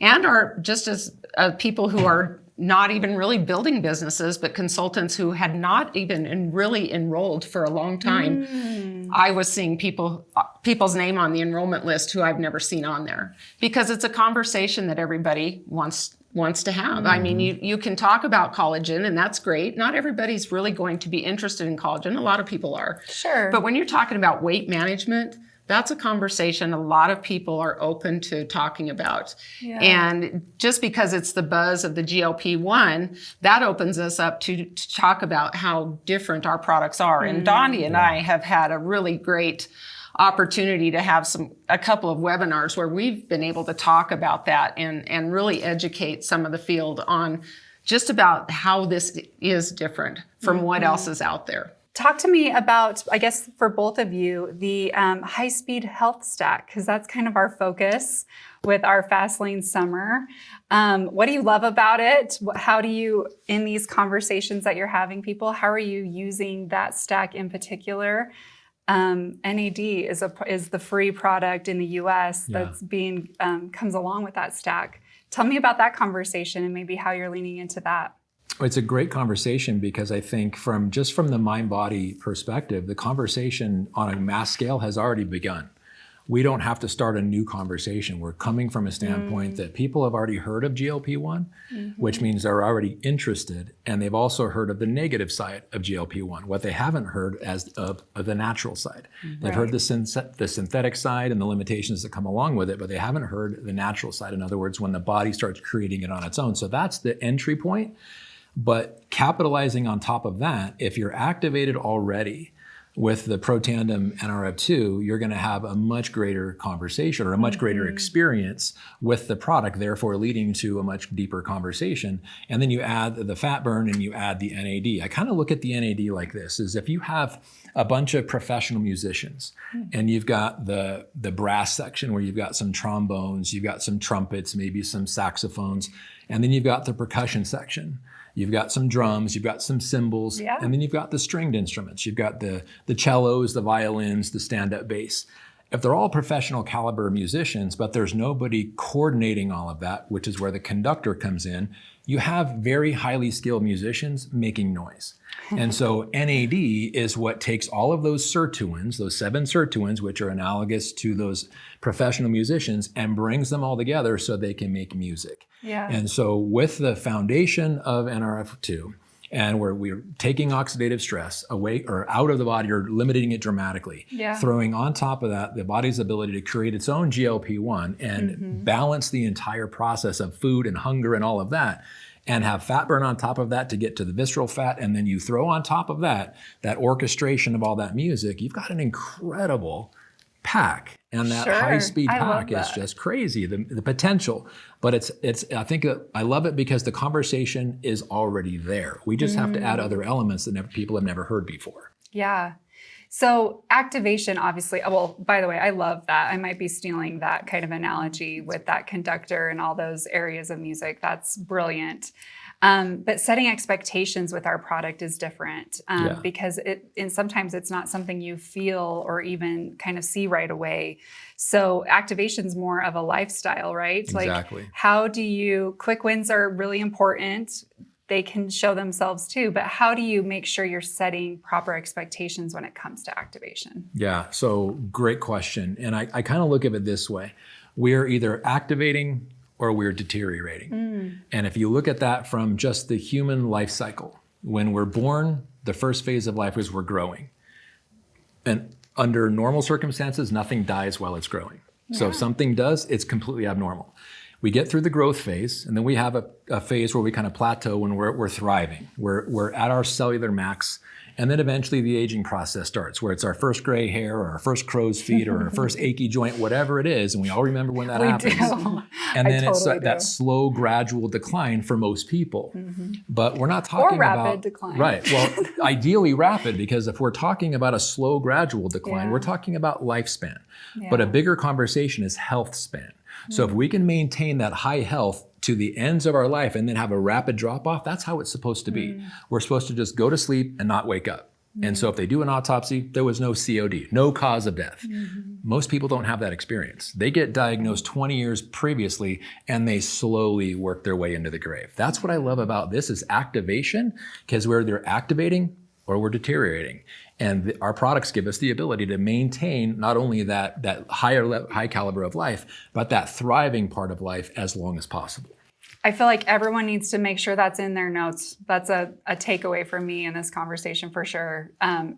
and our just as people who are not even really building businesses, but consultants who had not even really enrolled for a long time. I was seeing people's name on the enrollment list who I've never seen on there, because it's a conversation that everybody wants to have. I mean, you can talk about collagen, and that's great. Not everybody's really going to be interested in collagen. A lot of people are. Sure. But when you're talking about weight management, that's a conversation a lot of people are open to talking about. Yeah. And just because it's the buzz of the GLP-1, that opens us up to talk about how different our products are. And Dondi and I have had a really great opportunity to have a couple of webinars where we've been able to talk about that and really educate some of the field on just about how this is different from what else is out there. Talk to me about, I guess for both of you, the high-speed health stack, because that's kind of our focus with our Fast Lane Summer. What do you love about it? How do you, in these conversations that you're having people, how are you using that stack in particular? NAD is the free product in the US that's being comes along with that stack. Tell me about that conversation and maybe how you're leaning into that. It's a great conversation because I think from the mind-body perspective, the conversation on a mass scale has already begun. we don't have to start a new conversation. We're coming from a standpoint that people have already heard of GLP-1, which means they're already interested, and they've also heard of the negative side of GLP-1, what they haven't heard of the natural side. They've heard the synthetic side and the limitations that come along with it, but they haven't heard the natural side. In other words, when the body starts creating it on its own. So that's the entry point. But capitalizing on top of that, if you're activated already with the Protandim NRF2, you're going to have a much greater conversation or a much greater experience with the product, therefore leading to a much deeper conversation. And then you add the fat burn and you add the NAD. I kind of look at the NAD like this, is if you have a bunch of professional musicians and you've got the brass section where you've got some trombones, you've got some trumpets, maybe some saxophones, and then you've got the percussion section. You've got some drums, you've got some cymbals, and then you've got the stringed instruments. You've got the cellos, the violins, the stand-up bass. If they're all professional caliber musicians, but there's nobody coordinating all of that, which is where the conductor comes in, you have very highly skilled musicians making noise. And so NAD is what takes all of those sirtuins, those 7 sirtuins, which are analogous to those professional musicians, and brings them all together so they can make music. And so with the foundation of NRF2, and where we're taking oxidative stress away or out of the body or limiting it dramatically, throwing on top of that the body's ability to create its own GLP-1 and balance the entire process of food and hunger and all of that, and have fat burn on top of that to get to the visceral fat, and then you throw on top of that orchestration of all that music, you've got an incredible pack. And that high-speed pack is just crazy, the potential. But I think I love it because the conversation is already there. We just have to add other elements that people have never heard before. Yeah. So activation, obviously, well, by the way, I love that. I might be stealing that kind of analogy with that conductor and all those areas of music. That's brilliant. But setting expectations with our product is different because sometimes it's not something you feel or even kind of see right away. So activation's more of a lifestyle, right? Exactly. Like quick wins are really important. They can show themselves too, but how do you make sure you're setting proper expectations when it comes to activation? Yeah, so great question. And I kind of look at it this way. We're either activating or we're deteriorating. And if you look at that from just the human life cycle, when we're born, the first phase of life is we're growing. And under normal circumstances, nothing dies while it's growing. So if something does, it's completely abnormal. We get through the growth phase, and then we have a phase where we kind of plateau when we're thriving. We're at our cellular max, and then eventually the aging process starts, where it's our first gray hair or our first crow's feet or our first achy joint, whatever it is, and we all remember when that happens. And then it's that slow, gradual decline for most people. But we're not talking about rapid decline. Right. Well, ideally rapid, because if we're talking about a slow, gradual decline, we're talking about lifespan. But a bigger conversation is health span. So if we can maintain that high health to the ends of our life and then have a rapid drop off, that's how it's supposed to be. We're supposed to just go to sleep and not wake up. And so if they do an autopsy, there was no COD, no cause of death. Most people don't have that experience. They get diagnosed 20 years previously and they slowly work their way into the grave. That's what I love about this is activation, because we're either activating or we're deteriorating. And our products give us the ability to maintain not only that high caliber of life, but that thriving part of life as long as possible. I feel like everyone needs to make sure that's in their notes. That's a takeaway for me in this conversation for sure.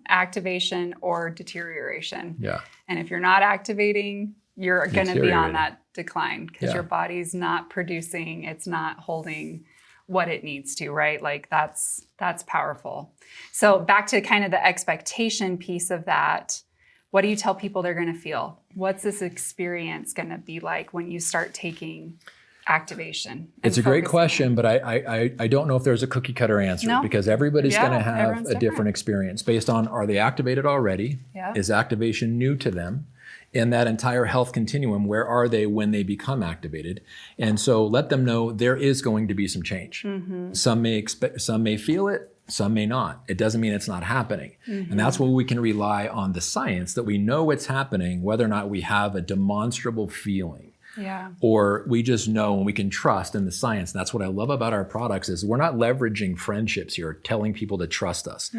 Activation or deterioration. And if you're not activating, you're going to be on that decline because your body's not producing, it's not holding what it needs to, right? Like that's powerful. So back to kind of the expectation piece of that. What do you tell people they're going to feel? What's this experience going to be like when you start taking activation? It's a great question, but I don't know if there's a cookie cutter answer because everybody's going to have a different experience based on, are they activated already? Is activation new to them? In that entire health continuum, where are they when they become activated? And so let them know there is going to be some change. Some may feel it, some may not. It doesn't mean it's not happening. And that's where we can rely on the science that we know it's happening, whether or not we have a demonstrable feeling. Yeah. Or we just know and we can trust in the science. And that's what I love about our products is we're not leveraging friendships here, telling people to trust us.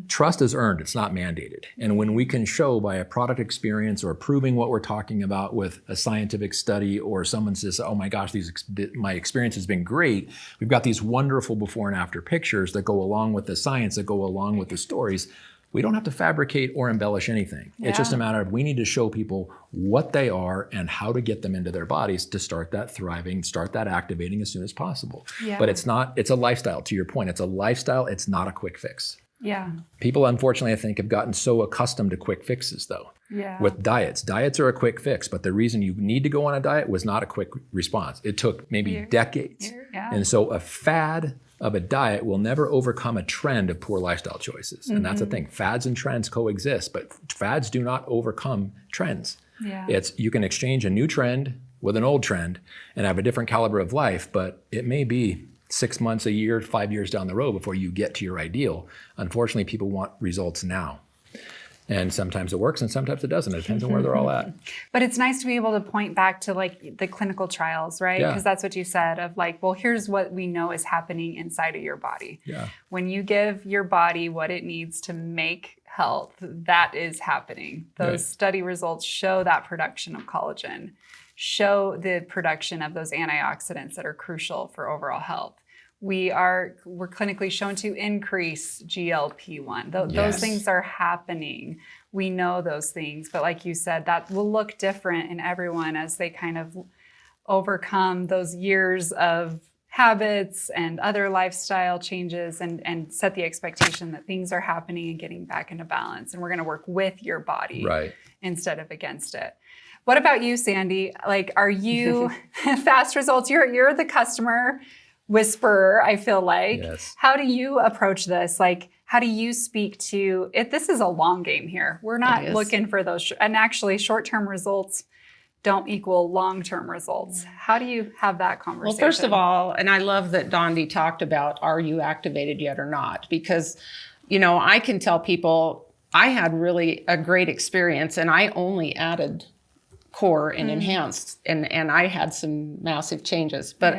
Trust is earned, it's not mandated. And when we can show by a product experience or proving what we're talking about with a scientific study, or someone says, oh my gosh, my experience has been great. We've got these wonderful before and after pictures that go along with the science, that go along with the stories. We don't have to fabricate or embellish anything. Yeah. It's just a matter of we need to show people what they are and how to get them into their bodies to start that thriving, start that activating as soon as possible. Yeah. But it's a lifestyle, to your point. It's a lifestyle, it's not a quick fix. Yeah. People, unfortunately, I think, have gotten so accustomed to quick fixes, though. Yeah. With diets. Diets are a quick fix, but the reason you need to go on a diet was not a quick response. It took maybe decades. Yeah. And so a fad of a diet will never overcome a trend of poor lifestyle choices. And that's the thing. Fads and trends coexist, but fads do not overcome trends. Yeah. You can exchange a new trend with an old trend and have a different caliber of life, but it may be 6 months, a year, 5 years down the road before you get to your ideal. Unfortunately, people want results now. And sometimes it works and sometimes it doesn't. It depends on where they're all at. But it's nice to be able to point back to like the clinical trials, right? Yeah. Because that's what you said of like, well, here's what we know is happening inside of your body. Yeah. When you give your body what it needs to make health, that is happening. Those study results show that production of collagen, show the production of those antioxidants that are crucial for overall health. We're clinically shown to increase GLP-1. Those things are happening. We know those things, but like you said, that will look different in everyone as they kind of overcome those years of habits and other lifestyle changes and set the expectation that things are happening and getting back into balance. And we're going to work with your body instead of against it. What about you, Sandy? Like, are you fast results? You're the customer whisperer, I feel like. Yes. How do you approach this? Like, how do you speak to it? This is a long game here. We're not looking for those, and actually short-term results don't equal long-term results. How do you have that conversation? Well, first of all, and I love that Dondi talked about, are you activated yet or not? Because, I can tell people I had really a great experience and I only added core and enhanced and I had some massive changes. But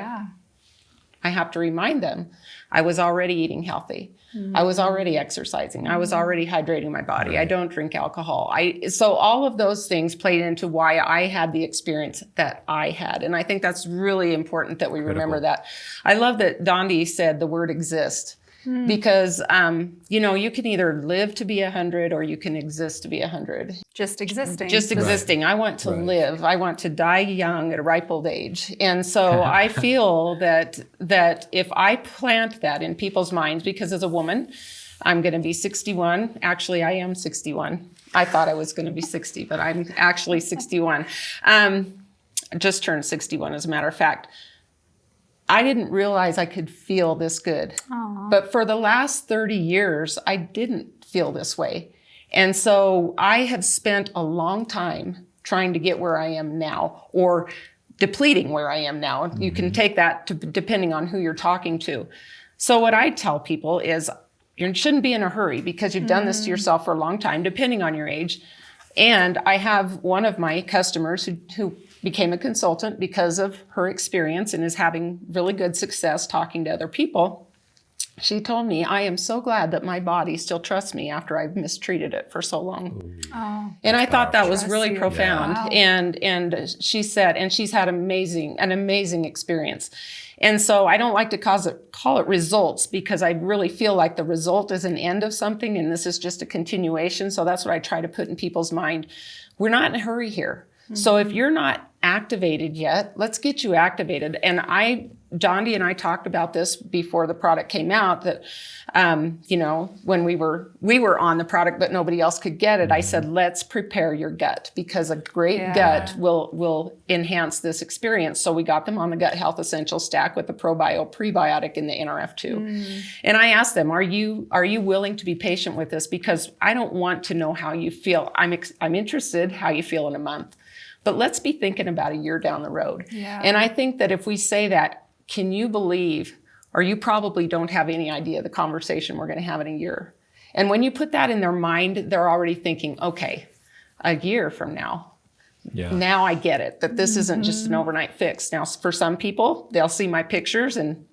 I have to remind them, I was already eating healthy. I was already exercising. I was already hydrating my body. I don't drink alcohol. So all of those things played into why I had the experience that I had. And I think that's really important that we remember that. I love that Dondi said the word exist. Because, you can either live to be 100 or you can exist to be 100. Just existing. Just existing. I want to live. I want to die young at a ripe old age. And so I feel that if I plant that in people's minds, because as a woman, I'm going to be 61. Actually, I am 61. I thought I was going to be 60, but I'm actually 61. Just turned 61, as a matter of fact. I didn't realize I could feel this good. Aww. But for the last 30 years, I didn't feel this way. And so I have spent a long time trying to get where I am now, or depleting where I am now. You can take that depending on who you're talking to. So what I tell people is you shouldn't be in a hurry because you've done this to yourself for a long time, depending on your age. And I have one of my customers who became a consultant because of her experience and is having really good success talking to other people. She told me, I am so glad that my body still trusts me after I've mistreated it for so long. Oh, and I thought that was really profound. Yeah. And she said, and she's had an amazing experience. And so I don't like to call it results because I really feel like the result is an end of something and this is just a continuation. So that's what I try to put in people's mind. We're not in a hurry here. So if you're not activated yet, let's get you activated. And Dondi and I talked about this before the product came out that, when we were on the product, but nobody else could get it. I said, let's prepare your gut because a great gut will enhance this experience. So we got them on the Gut Health Essential Stack with the prebiotic and the NRF2. And I asked them, are you willing to be patient with this? Because I don't want to know how you feel. I'm interested how you feel in a month. But let's be thinking about a year down the road. Yeah. And I think that if we say that, can you believe, or you probably don't have any idea the conversation we're going to have in a year. And when you put that in their mind, they're already thinking, okay, a year from now, Now I get it, that this isn't just an overnight fix. Now, for some people, they'll see my pictures and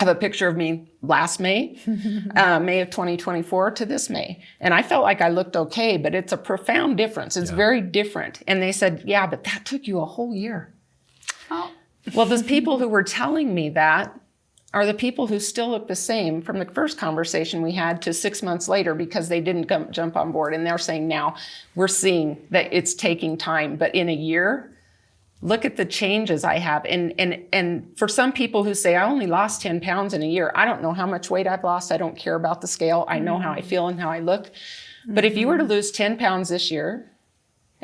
have a picture of me last May, May of 2024 to this May. And I felt like I looked okay, but it's a profound difference. It's very different. And they said, yeah, but that took you a whole year. Oh. Well, those people who were telling me that are the people who still look the same from the first conversation we had to 6 months later because they didn't jump on board. And they're saying now we're seeing that it's taking time, but in a year, look at the changes I have. And for some people who say, I only lost 10 pounds in a year, I don't know how much weight I've lost. I don't care about the scale. I know how I feel and how I look. But if you were to lose 10 pounds this year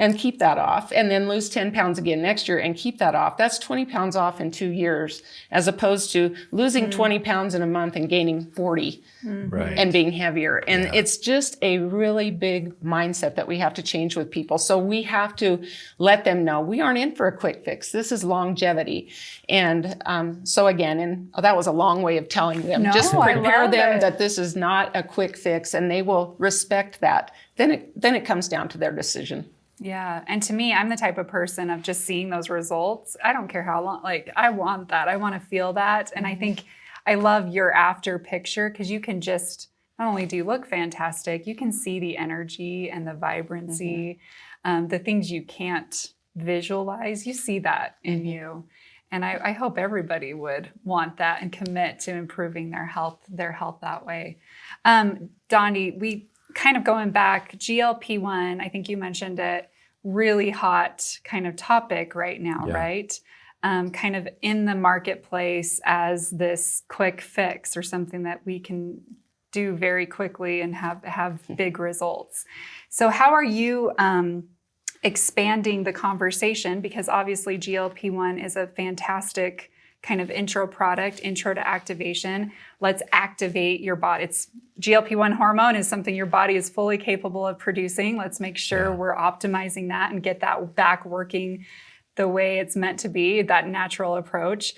and keep that off, and then lose 10 pounds again next year and keep that off, that's 20 pounds off in 2 years, as opposed to losing 20 pounds in a month and gaining 40 and being heavier. And it's just a really big mindset that we have to change with people. So we have to let them know we aren't in for a quick fix. This is longevity. And so again, and that was a long way of telling them, just prepare them that this is not a quick fix, and they will respect that. Then it comes down to their decision. Yeah. And to me, I'm the type of person of just seeing those results. I don't care how long, like, I want that. I want to feel that. And I think I love your after picture because you can just, not only do you look fantastic, you can see the energy and the vibrancy, the things you can't visualize. You see that in you. And I hope everybody would want that and commit to improving their health that way. Donnie, we kind of going back, GLP-1, I think you mentioned it, really hot kind of topic right now, right? Kind of in the marketplace as this quick fix or something that we can do very quickly and have big results. So how are you expanding the conversation? Because obviously GLP-1 is a fantastic kind of intro product, intro to activation. Let's activate your body. It's GLP-1 hormone is something your body is fully capable of producing. Let's make sure we're optimizing that and get that back working the way it's meant to be, that natural approach.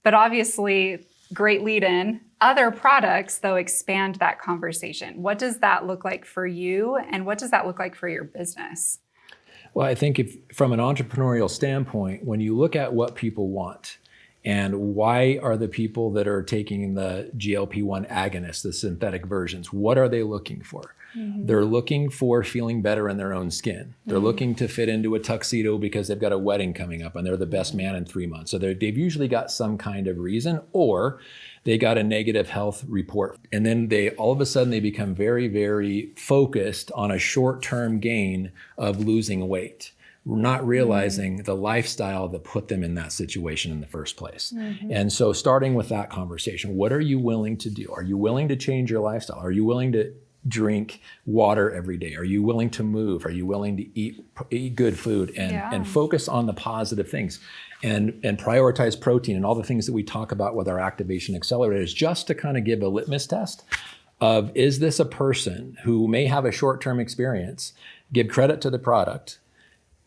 But obviously, great lead in. Other products, though, expand that conversation. What does that look like for you? And what does that look like for your business? Well, I think if from an entrepreneurial standpoint, when you look at what people want, and why are the people that are taking the GLP-1 agonists, the synthetic versions, what are they looking for? They're looking for feeling better in their own skin. They're looking to fit into a tuxedo because they've got a wedding coming up and they're the best man in 3 months. So they've usually got some kind of reason, or they got a negative health report. And then all of a sudden they become very, very focused on a short-term gain of losing weight, not realizing the lifestyle that put them in that situation in the first place. And so starting with that conversation, what are you willing to do? Are you willing to change your lifestyle? Are you willing to drink water every day? Are you willing to move? Are you willing to eat good food and focus on the positive things and prioritize protein and all the things that we talk about with our activation accelerators, just to kind of give a litmus test of, is this a person who may have a short-term experience, give credit to the product,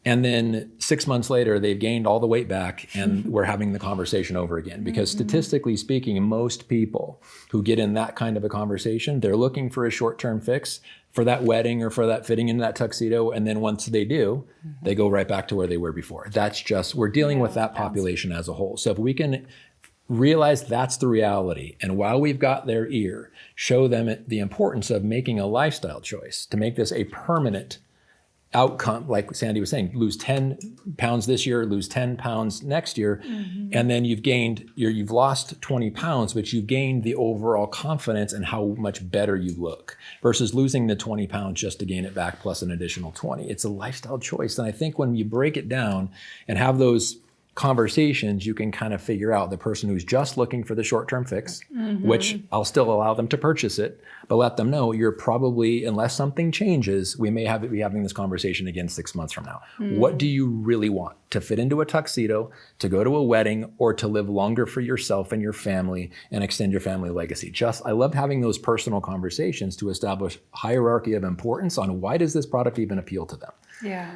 and then 6 months later, they've gained all the weight back and we're having the conversation over again. Because statistically speaking, most people who get in that kind of a conversation, they're looking for a short-term fix for that wedding or for that fitting into that tuxedo. And then once they do, they go right back to where they were before. That's just, we're dealing with that population as a whole. So if we can realize that's the reality, and while we've got their ear, show them the importance of making a lifestyle choice to make this a permanent outcome, like Sandy was saying, lose 10 pounds this year, lose 10 pounds next year, and then you've lost 20 pounds, but you've gained the overall confidence and how much better you look, versus losing the 20 pounds just to gain it back plus an additional 20. It's a lifestyle choice. And I think when you break it down and have those conversations, you can kind of figure out the person who's just looking for the short-term fix, which I'll still allow them to purchase it, but let them know you're probably, unless something changes, we may be having this conversation again 6 months from now. What do you really want? To fit into a tuxedo, to go to a wedding, or to live longer for yourself and your family and extend your family legacy? I love having those personal conversations to establish hierarchy of importance on why does this product even appeal to them?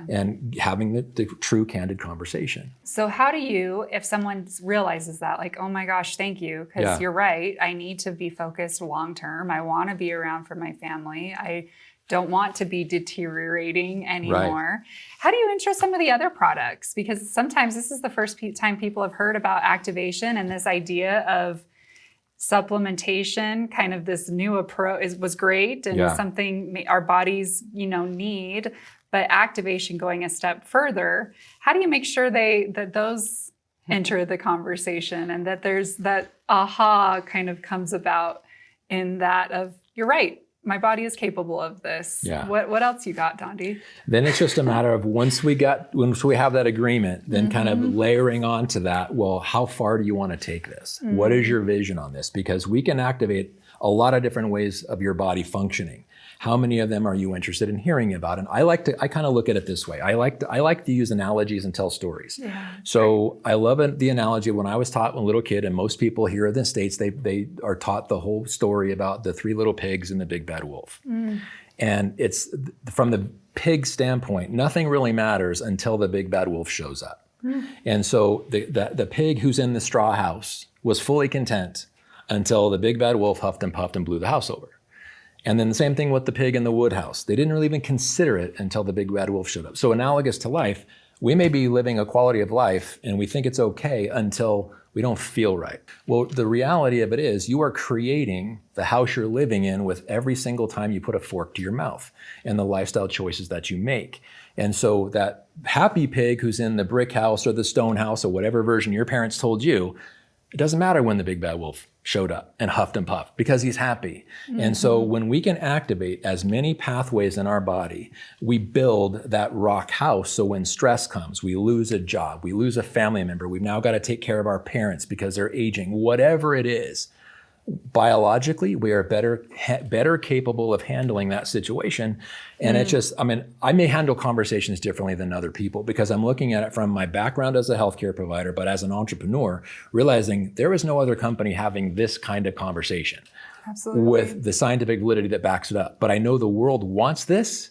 And having the true candid conversation. So how do you, if someone realizes that, like, oh my gosh, thank you, because you're right, I need to be focused long-term. I want to be around for my family. I don't want to be deteriorating anymore. Right. How do you intro some of the other products? Because sometimes this is the first time people have heard about activation, and this idea of supplementation, kind of this new approach was great and something our bodies, need, but activation going a step further. How do you make sure that those enter the conversation and that there's that aha kind of comes about in that of, you're right, my body is capable of this. Yeah. What else you got, Dondi? Then it's just a matter of once we have that agreement, then kind of layering onto that, well, how far do you want to take this? What is your vision on this? Because we can activate a lot of different ways of your body functioning. How many of them are you interested in hearing about? And I kind of look at it this way. I like to use analogies and tell stories. Yeah, so I love the analogy when I was taught when a little kid, and most people here in the States, they are taught the whole story about the 3 little pigs and the big bad wolf. And it's from the pig standpoint, nothing really matters until the big bad wolf shows up. And so the pig who's in the straw house was fully content until the big bad wolf huffed and puffed and blew the house over. And then the same thing with the pig in the wood house. They didn't really even consider it until the big bad wolf showed up. So analogous to life, we may be living a quality of life and we think it's okay until we don't feel right. Well, the reality of it is you are creating the house you're living in with every single time you put a fork to your mouth and the lifestyle choices that you make. And so that happy pig who's in the brick house or the stone house or whatever version your parents told you, it doesn't matter when the big bad wolf showed up and huffed and puffed because he's happy. And so when we can activate as many pathways in our body, we build that rock house. So when stress comes, we lose a job, we lose a family member, we've now got to take care of our parents because they're aging, whatever it is, biologically, we are better capable of handling that situation. And it's just, I may handle conversations differently than other people because I'm looking at it from my background as a healthcare provider, but as an entrepreneur, realizing there is no other company having this kind of conversation. Absolutely. With the scientific validity that backs it up. But I know the world wants this.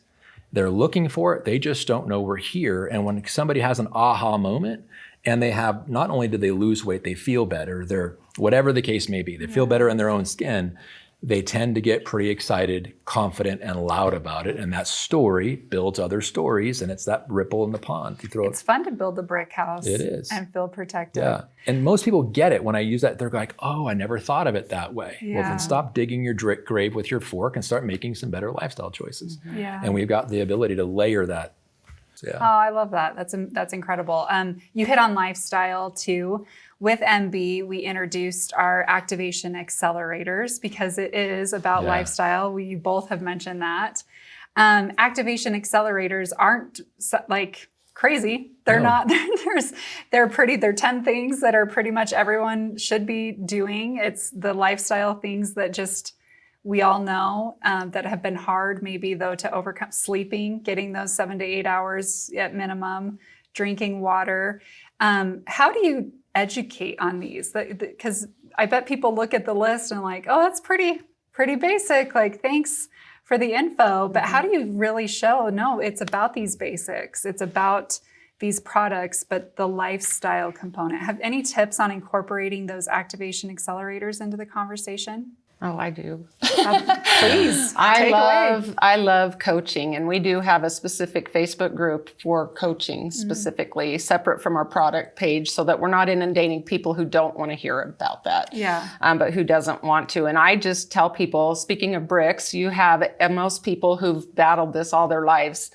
They're looking for it. They just don't know we're here. And when somebody has an aha moment, and they have, not only do they lose weight, they feel better, they're, whatever the case may be, they feel better in their own skin, they tend to get pretty excited, confident, and loud about it. And that story builds other stories, and it's that ripple in the pond. It's fun to build a brick house. It is. And feel protected. Yeah. And most people get it when I use that. They're like, oh, I never thought of it that way. Yeah. Well, then stop digging your grave with your fork and start making some better lifestyle choices. Yeah. And we've got the ability to layer that. Yeah. Oh, I love that. That's incredible. You hit on lifestyle too. With MB, we introduced our activation accelerators because it is about lifestyle. You both have mentioned that. Activation accelerators aren't like crazy. They're not. They're 10 things that are pretty much everyone should be doing. It's the lifestyle things that just we all know that have been hard, maybe though, to overcome. Sleeping, getting those 7 to 8 hours at minimum, drinking water. How do you educate on these? Because I bet people look at the list and like, oh, that's pretty basic. Like, thanks for the info. But how do you really show, no, it's about these basics. It's about these products, but the lifestyle component. Have any tips on incorporating those activation accelerators into the conversation? Oh, I do. Please. I love coaching, and we do have a specific Facebook group for coaching specifically, separate from our product page, so that we're not inundating people who don't want to hear about that. Yeah. But who doesn't want to. And I just tell people, speaking of bricks, you have most people who've battled this all their lives.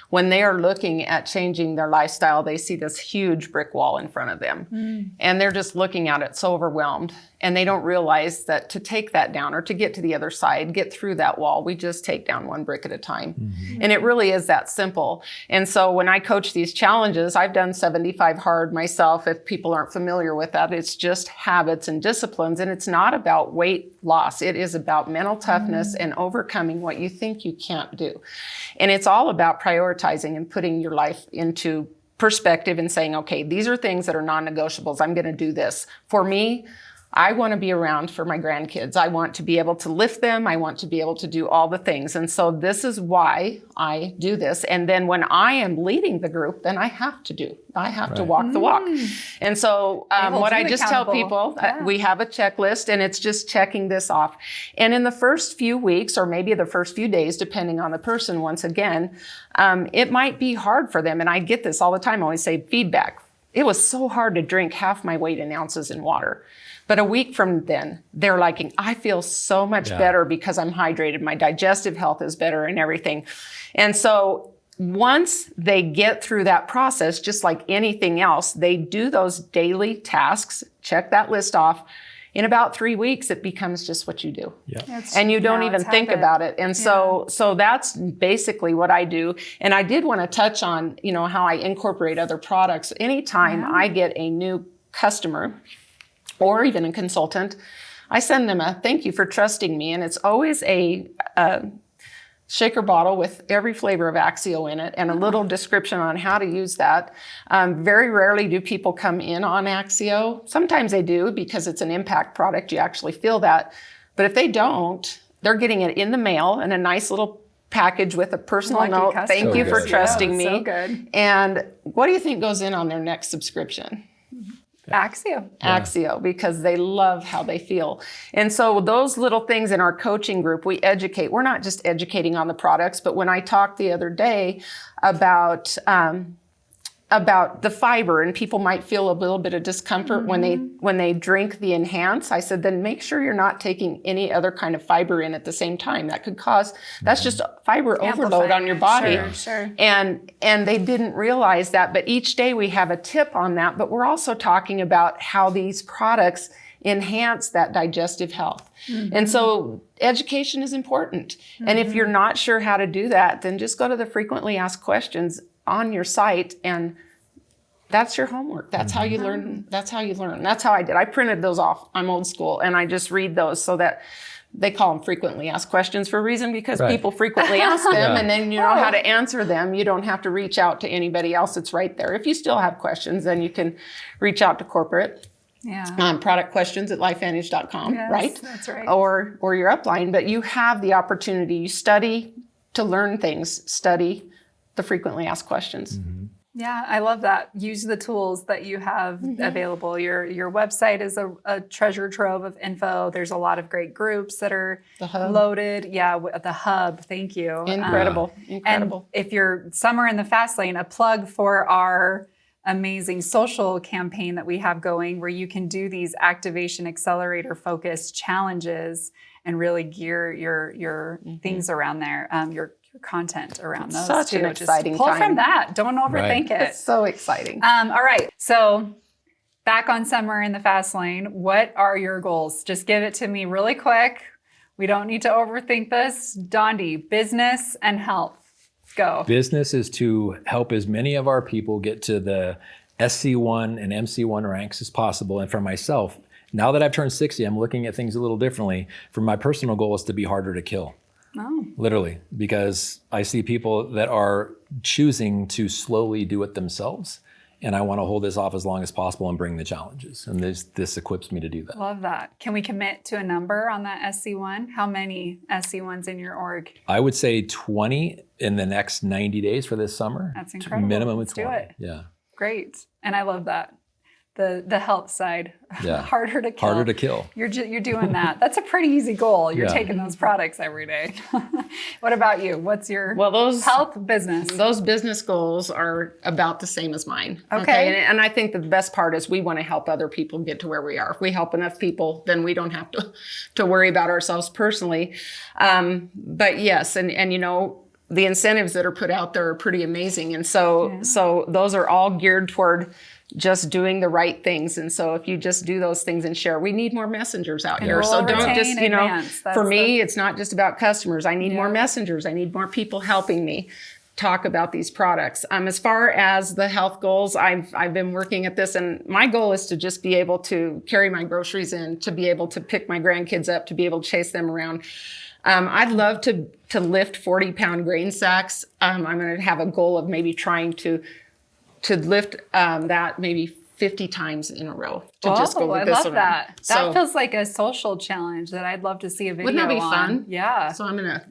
When they are looking at changing their lifestyle, they see this huge brick wall in front of them. And they're just looking at it so overwhelmed. And they don't realize that to take that down or to get to the other side, get through that wall, we just take down one brick at a time. And it really is that simple. And so when I coach these challenges, I've done 75 hard myself. If people aren't familiar with that, it's just habits and disciplines. And it's not about weight loss. It is about mental toughness and overcoming what you think you can't do. And it's all about prioritizing and putting your life into perspective and saying, okay, these are things that are non-negotiables. I'm going to do this. For me, I want to be around for my grandkids. I want to be able to lift them. I want to be able to do all the things. And so this is why I do this. And then when I am leading the group, then I have to walk the walk. And so what I just tell people, we have a checklist, and it's just checking this off. And in the first few weeks, or maybe the first few days, depending on the person, once again, it might be hard for them. And I get this all the time. I always say feedback. It was so hard to drink half my weight in ounces in water. But a week from then, they're like, I feel so much better because I'm hydrated. My digestive health is better and everything. And so once they get through that process, just like anything else, they do those daily tasks, check that list off. In about 3 weeks, it becomes just what you do. And you don't even think about it. And so that's basically what I do. And I did want to touch on, how I incorporate other products. Anytime I get a new customer, or even a consultant, I send them a thank you for trusting me. And it's always a shaker bottle with every flavor of Axio in it and a little description on how to use that. Very rarely do people come in on Axio. Sometimes they do because it's an impact product. You actually feel that. But if they don't, they're getting it in the mail in a nice little package with a personal note. Thank you for trusting me. So good. And what do you think goes in on their next subscription? Axio, because they love how they feel. And so those little things in our coaching group, we educate. We're not just educating on the products, but when I talked the other day about the fiber, and people might feel a little bit of discomfort when they drink the Enhance, I said, then make sure you're not taking any other kind of fiber in at the same time. That could cause, that's just fiber overload on your body. Sure. And they didn't realize that, but each day we have a tip on that, but we're also talking about how these products enhance that digestive health. And so education is important. And if you're not sure how to do that, then just go to the frequently asked questions on your site, and that's your homework. That's how you learn. That's how you learn. That's how I did. I printed those off. I'm old school, and I just read those so that they call them frequently asked questions for a reason, because people frequently ask them, and then you know how to answer them. You don't have to reach out to anybody else. It's right there. If you still have questions, then you can reach out to corporate. Product questions at LifeVantage.com, right? That's right. Or your upline, but you have the opportunity. You study to learn things. Study the frequently asked questions. Yeah, I love that. Use the tools that you have available. Your website is a treasure trove of info. There's a lot of great groups that are loaded. Yeah, the hub. Thank you. Incredible. And if you're somewhere in the fast lane, a plug for our amazing social campaign that we have going, where you can do these activation accelerator focused challenges and really gear your things around there, your content around those. Such an exciting Just pull time. from that. Don't overthink it. It's so exciting. All right. So back on somewhere in the fast lane, what are your goals? Just give it to me really quick. We don't need to overthink this. Dondi, business and health. Go. Business is to help as many of our people get to the SC1 and MC1 ranks as possible. And for myself, now that I've turned 60, I'm looking at things a little differently. For my personal goal is to be harder to kill. Literally, because I see people that are choosing to slowly do it themselves. And I want to hold this off as long as possible and bring the challenges. And this equips me to do that. Love that. Can we commit to a number on that SC1? How many SC1s in your org? I would say 20 in the next 90 days for this summer. That's incredible. Minimum Let's 20. do it. Yeah. Great. And I love that. The health side. Yeah. Harder to kill. Harder to kill. You're doing that. That's a pretty easy goal. You're taking those products every day. What about you? What's your those health business? Those business goals are about the same as mine. Okay. And I think the best part is we want to help other people get to where we are. If we help enough people, then we don't have to worry about ourselves personally. But yes, and you know, the incentives that are put out there are pretty amazing. And so those are all geared toward just doing the right things. And so if you just do those things and share, we need more messengers out here. So don't just, you know, for me, it's not just about customers. I need more messengers. I need more people helping me talk about these products. As far as the health goals, I've been working at this, and my goal is to just be able to carry my groceries in, to be able to pick my grandkids up, to be able to chase them around. I'd love to lift 40-pound grain sacks. I'm going to have a goal of maybe trying to lift that maybe 50 times in a row to just go with I this love one. that. So, That feels like a social challenge that I'd love to see a video wouldn't that be on. fun? Yeah. So I'm gonna.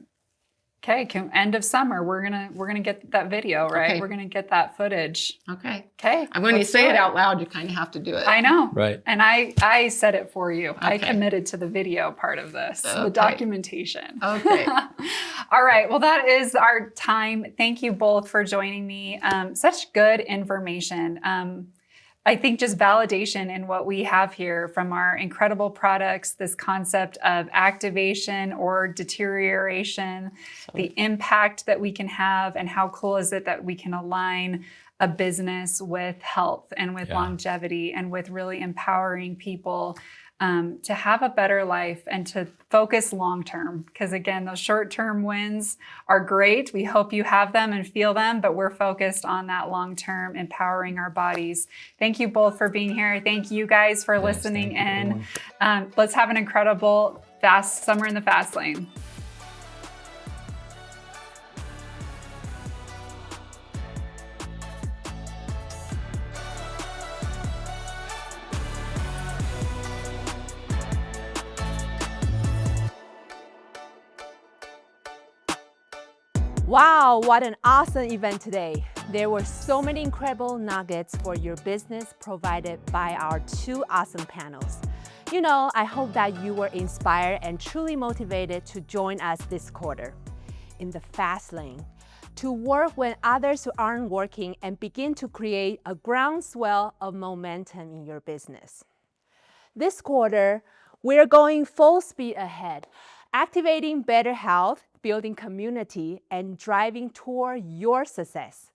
Okay, end of summer, we're gonna get that video, right? Okay. We're gonna get that footage. Okay. Okay. And when you let's say do it out loud, you kind of have to do it. I know. Right. And I said it for you. I Okay. committed to the video part of this, the Okay. documentation. Okay. All right. Well, that is our time. Thank you both for joining me. Such good information. I think just validation in what we have here from our incredible products, this concept of activation or deterioration, the impact that we can have, and how cool is it that we can align a business with health and with longevity and with really empowering people to have a better life and to focus long-term. Because again, those short-term wins are great. We hope you have them and feel them, but we're focused on that long-term, empowering our bodies. Thank you both for being here. Thank you guys for listening in. Let's have an incredible fast summer in the fast lane. Wow, what an awesome event today. There were so many incredible nuggets for your business provided by our two awesome panels. You know, I hope that you were inspired and truly motivated to join us this quarter in the fast lane, to work when others aren't working and begin to create a groundswell of momentum in your business. This quarter, we're going full speed ahead, activating better health, building community, and driving toward your success.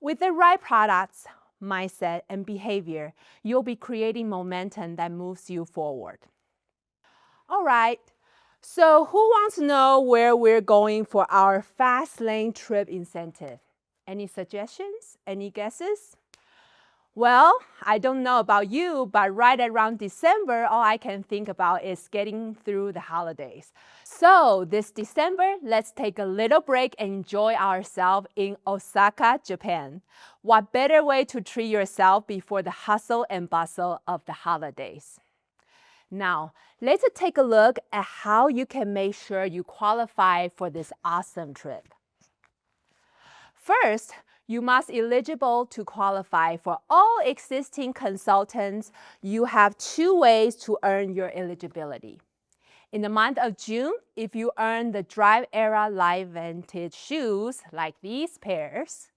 With the right products, mindset, and behavior, you'll be creating momentum that moves you forward. All right, so who wants to know where we're going for our Fast Lane trip incentive? Any suggestions? Any guesses? Well, I don't know about you, but right around December, all I can think about is getting through the holidays. So this December, let's take a little break and enjoy ourselves in Osaka, Japan. What better way to treat yourself before the hustle and bustle of the holidays? Now, let's take a look at how you can make sure you qualify for this awesome trip. First, you must be eligible to qualify. For all existing consultants, you have 2 ways to earn your eligibility. In the month of June, if you earn the Drive Era LifeVantage shoes, like these pairs,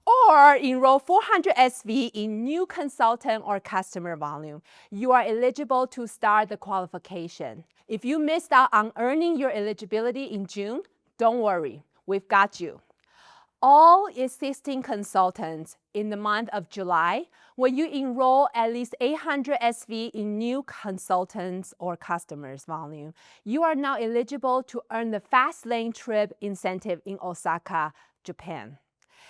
or enroll 400 SV in new consultant or customer volume, you are eligible to start the qualification. If you missed out on earning your eligibility in June, don't worry, we've got you. All existing consultants in the month of July, when you enroll at least 800 SV in new consultants or customers volume, you are now eligible to earn the Fast Lane trip incentive in Osaka, Japan.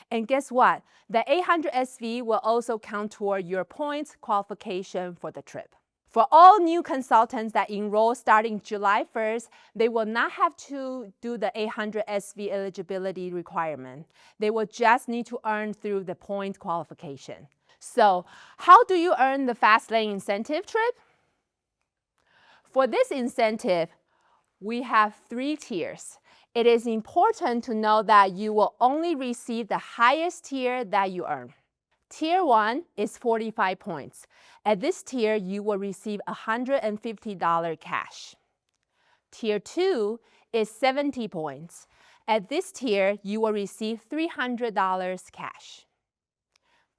And guess what? The 800 SV will also count toward your points qualification for the trip. For all new consultants that enroll starting July 1st, they will not have to do the 800 SV eligibility requirement. They will just need to earn through the point qualification. So, how do you earn the Fast Lane incentive trip? For this incentive, we have 3 tiers. It is important to know that you will only receive the highest tier that you earn. Tier 1 is 45 points. At this tier, you will receive $150 cash. Tier 2 is 70 points. At this tier, you will receive $300 cash.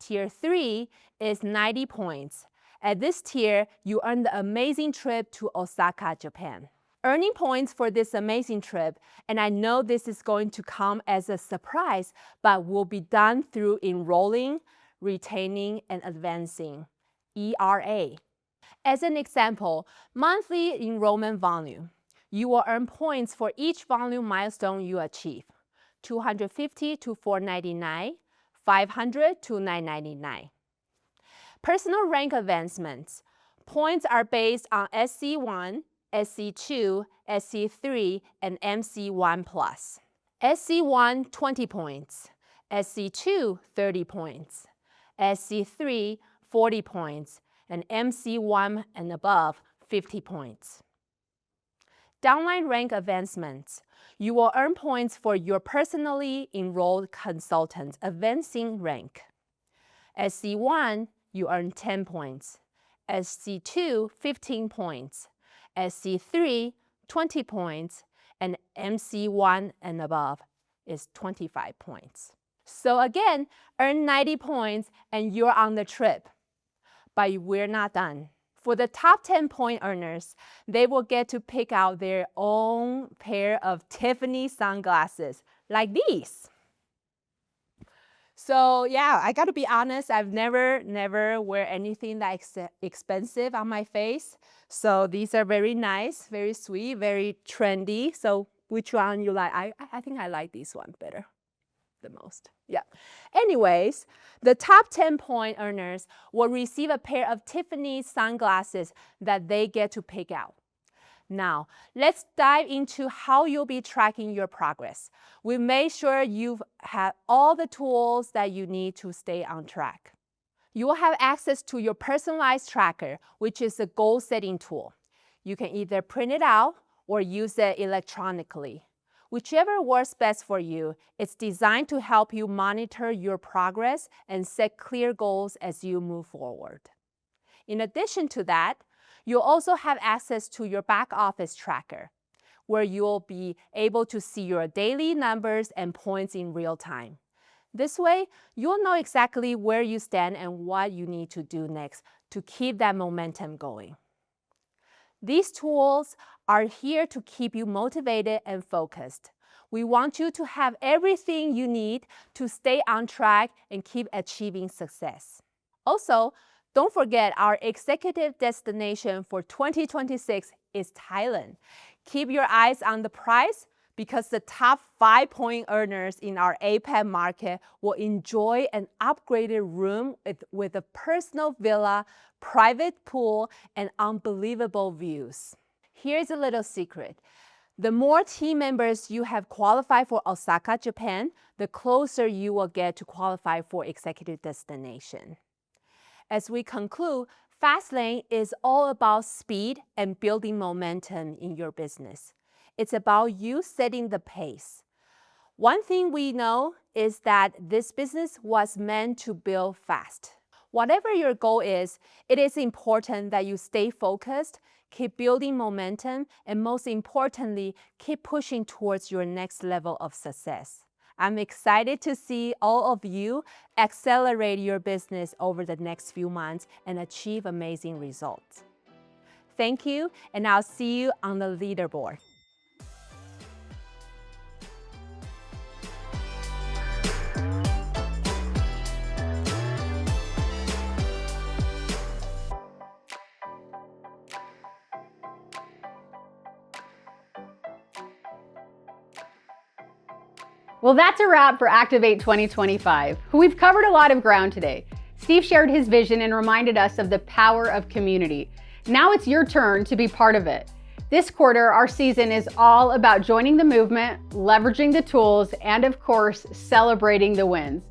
Tier 3 is 90 points. At this tier, you earn the amazing trip to Osaka, Japan. Earning points for this amazing trip, and I know this is going to come as a surprise, but will be done through enrolling, retaining, and advancing, ERA. As an example, monthly enrollment volume. You will earn points for each volume milestone you achieve, 250 to 499, 500 to 999. Personal rank advancements. Points are based on SC1, SC2, SC3, and MC1+. SC1, 20 points. SC2, 30 points. SC3, 40 points, and MC1 and above, 50 points. Downline rank advancements. You will earn points for your personally enrolled consultant's advancing rank. SC1, you earn 10 points. SC2, 15 points. SC3, 20 points. And MC1 and above is 25 points. So again, earn 90 points and you're on the trip. But we're not done. For the top 10 point earners, they will get to pick out their own pair of Tiffany sunglasses, like these. So yeah, I gotta be honest, I've never wear anything that expensive on my face. So these are very nice, very sweet, very trendy. So which one you like? I think I like this one better the most. Yeah. Anyways, the top 10 point earners will receive a pair of Tiffany sunglasses that they get to pick out. Now, let's dive into how you'll be tracking your progress. We made sure you've had all the tools that you need to stay on track. You will have access to your personalized tracker, which is a goal-setting tool. You can either print it out or use it electronically. Whichever works best for you, it's designed to help you monitor your progress and set clear goals as you move forward. In addition to that, you'll also have access to your back office tracker, where you'll be able to see your daily numbers and points in real time. This way, you'll know exactly where you stand and what you need to do next to keep that momentum going. These tools are here to keep you motivated and focused. We want you to have everything you need to stay on track and keep achieving success. Also, don't forget our executive destination for 2026 is Thailand. Keep your eyes on the prize because the top 5 point earners in our APAC market will enjoy an upgraded room with a personal villa, private pool, and unbelievable views. Here's a little secret. The more team members you have qualified for Osaka, Japan, the closer you will get to qualify for executive destination. As we conclude, Fastlane is all about speed and building momentum in your business. It's about you setting the pace. One thing we know is that this business was meant to build fast. Whatever your goal is, it is important that you stay focused, keep building momentum, and most importantly, keep pushing towards your next level of success. I'm excited to see all of you accelerate your business over the next few months and achieve amazing results. Thank you, and I'll see you on the leaderboard. Well, that's a wrap for Activate 2025. We've covered a lot of ground today. Steve shared his vision and reminded us of the power of community. Now it's your turn to be part of it. This quarter, our season is all about joining the movement, leveraging the tools, and of course, celebrating the wins.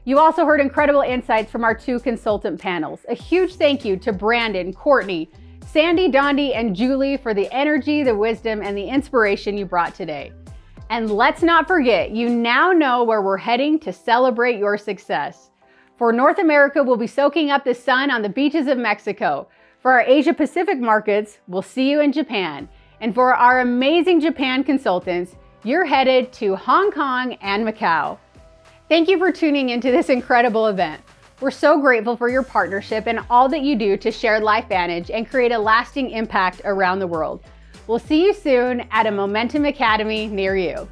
You also heard incredible insights from our 2 consultant panels. A huge thank you to Brandon, Courtney, Sandy, Dondi, and Julie for the energy, the wisdom, and the inspiration you brought today. And let's not forget, you now know where we're heading to celebrate your success. For North America, we'll be soaking up the sun on the beaches of Mexico. For our Asia Pacific markets, we'll see you in Japan. And for our amazing Japan consultants, you're headed to Hong Kong and Macau. Thank you for tuning into this incredible event. We're so grateful for your partnership and all that you do to share LifeVantage and create a lasting impact around the world. We'll see you soon at a Momentum Academy near you.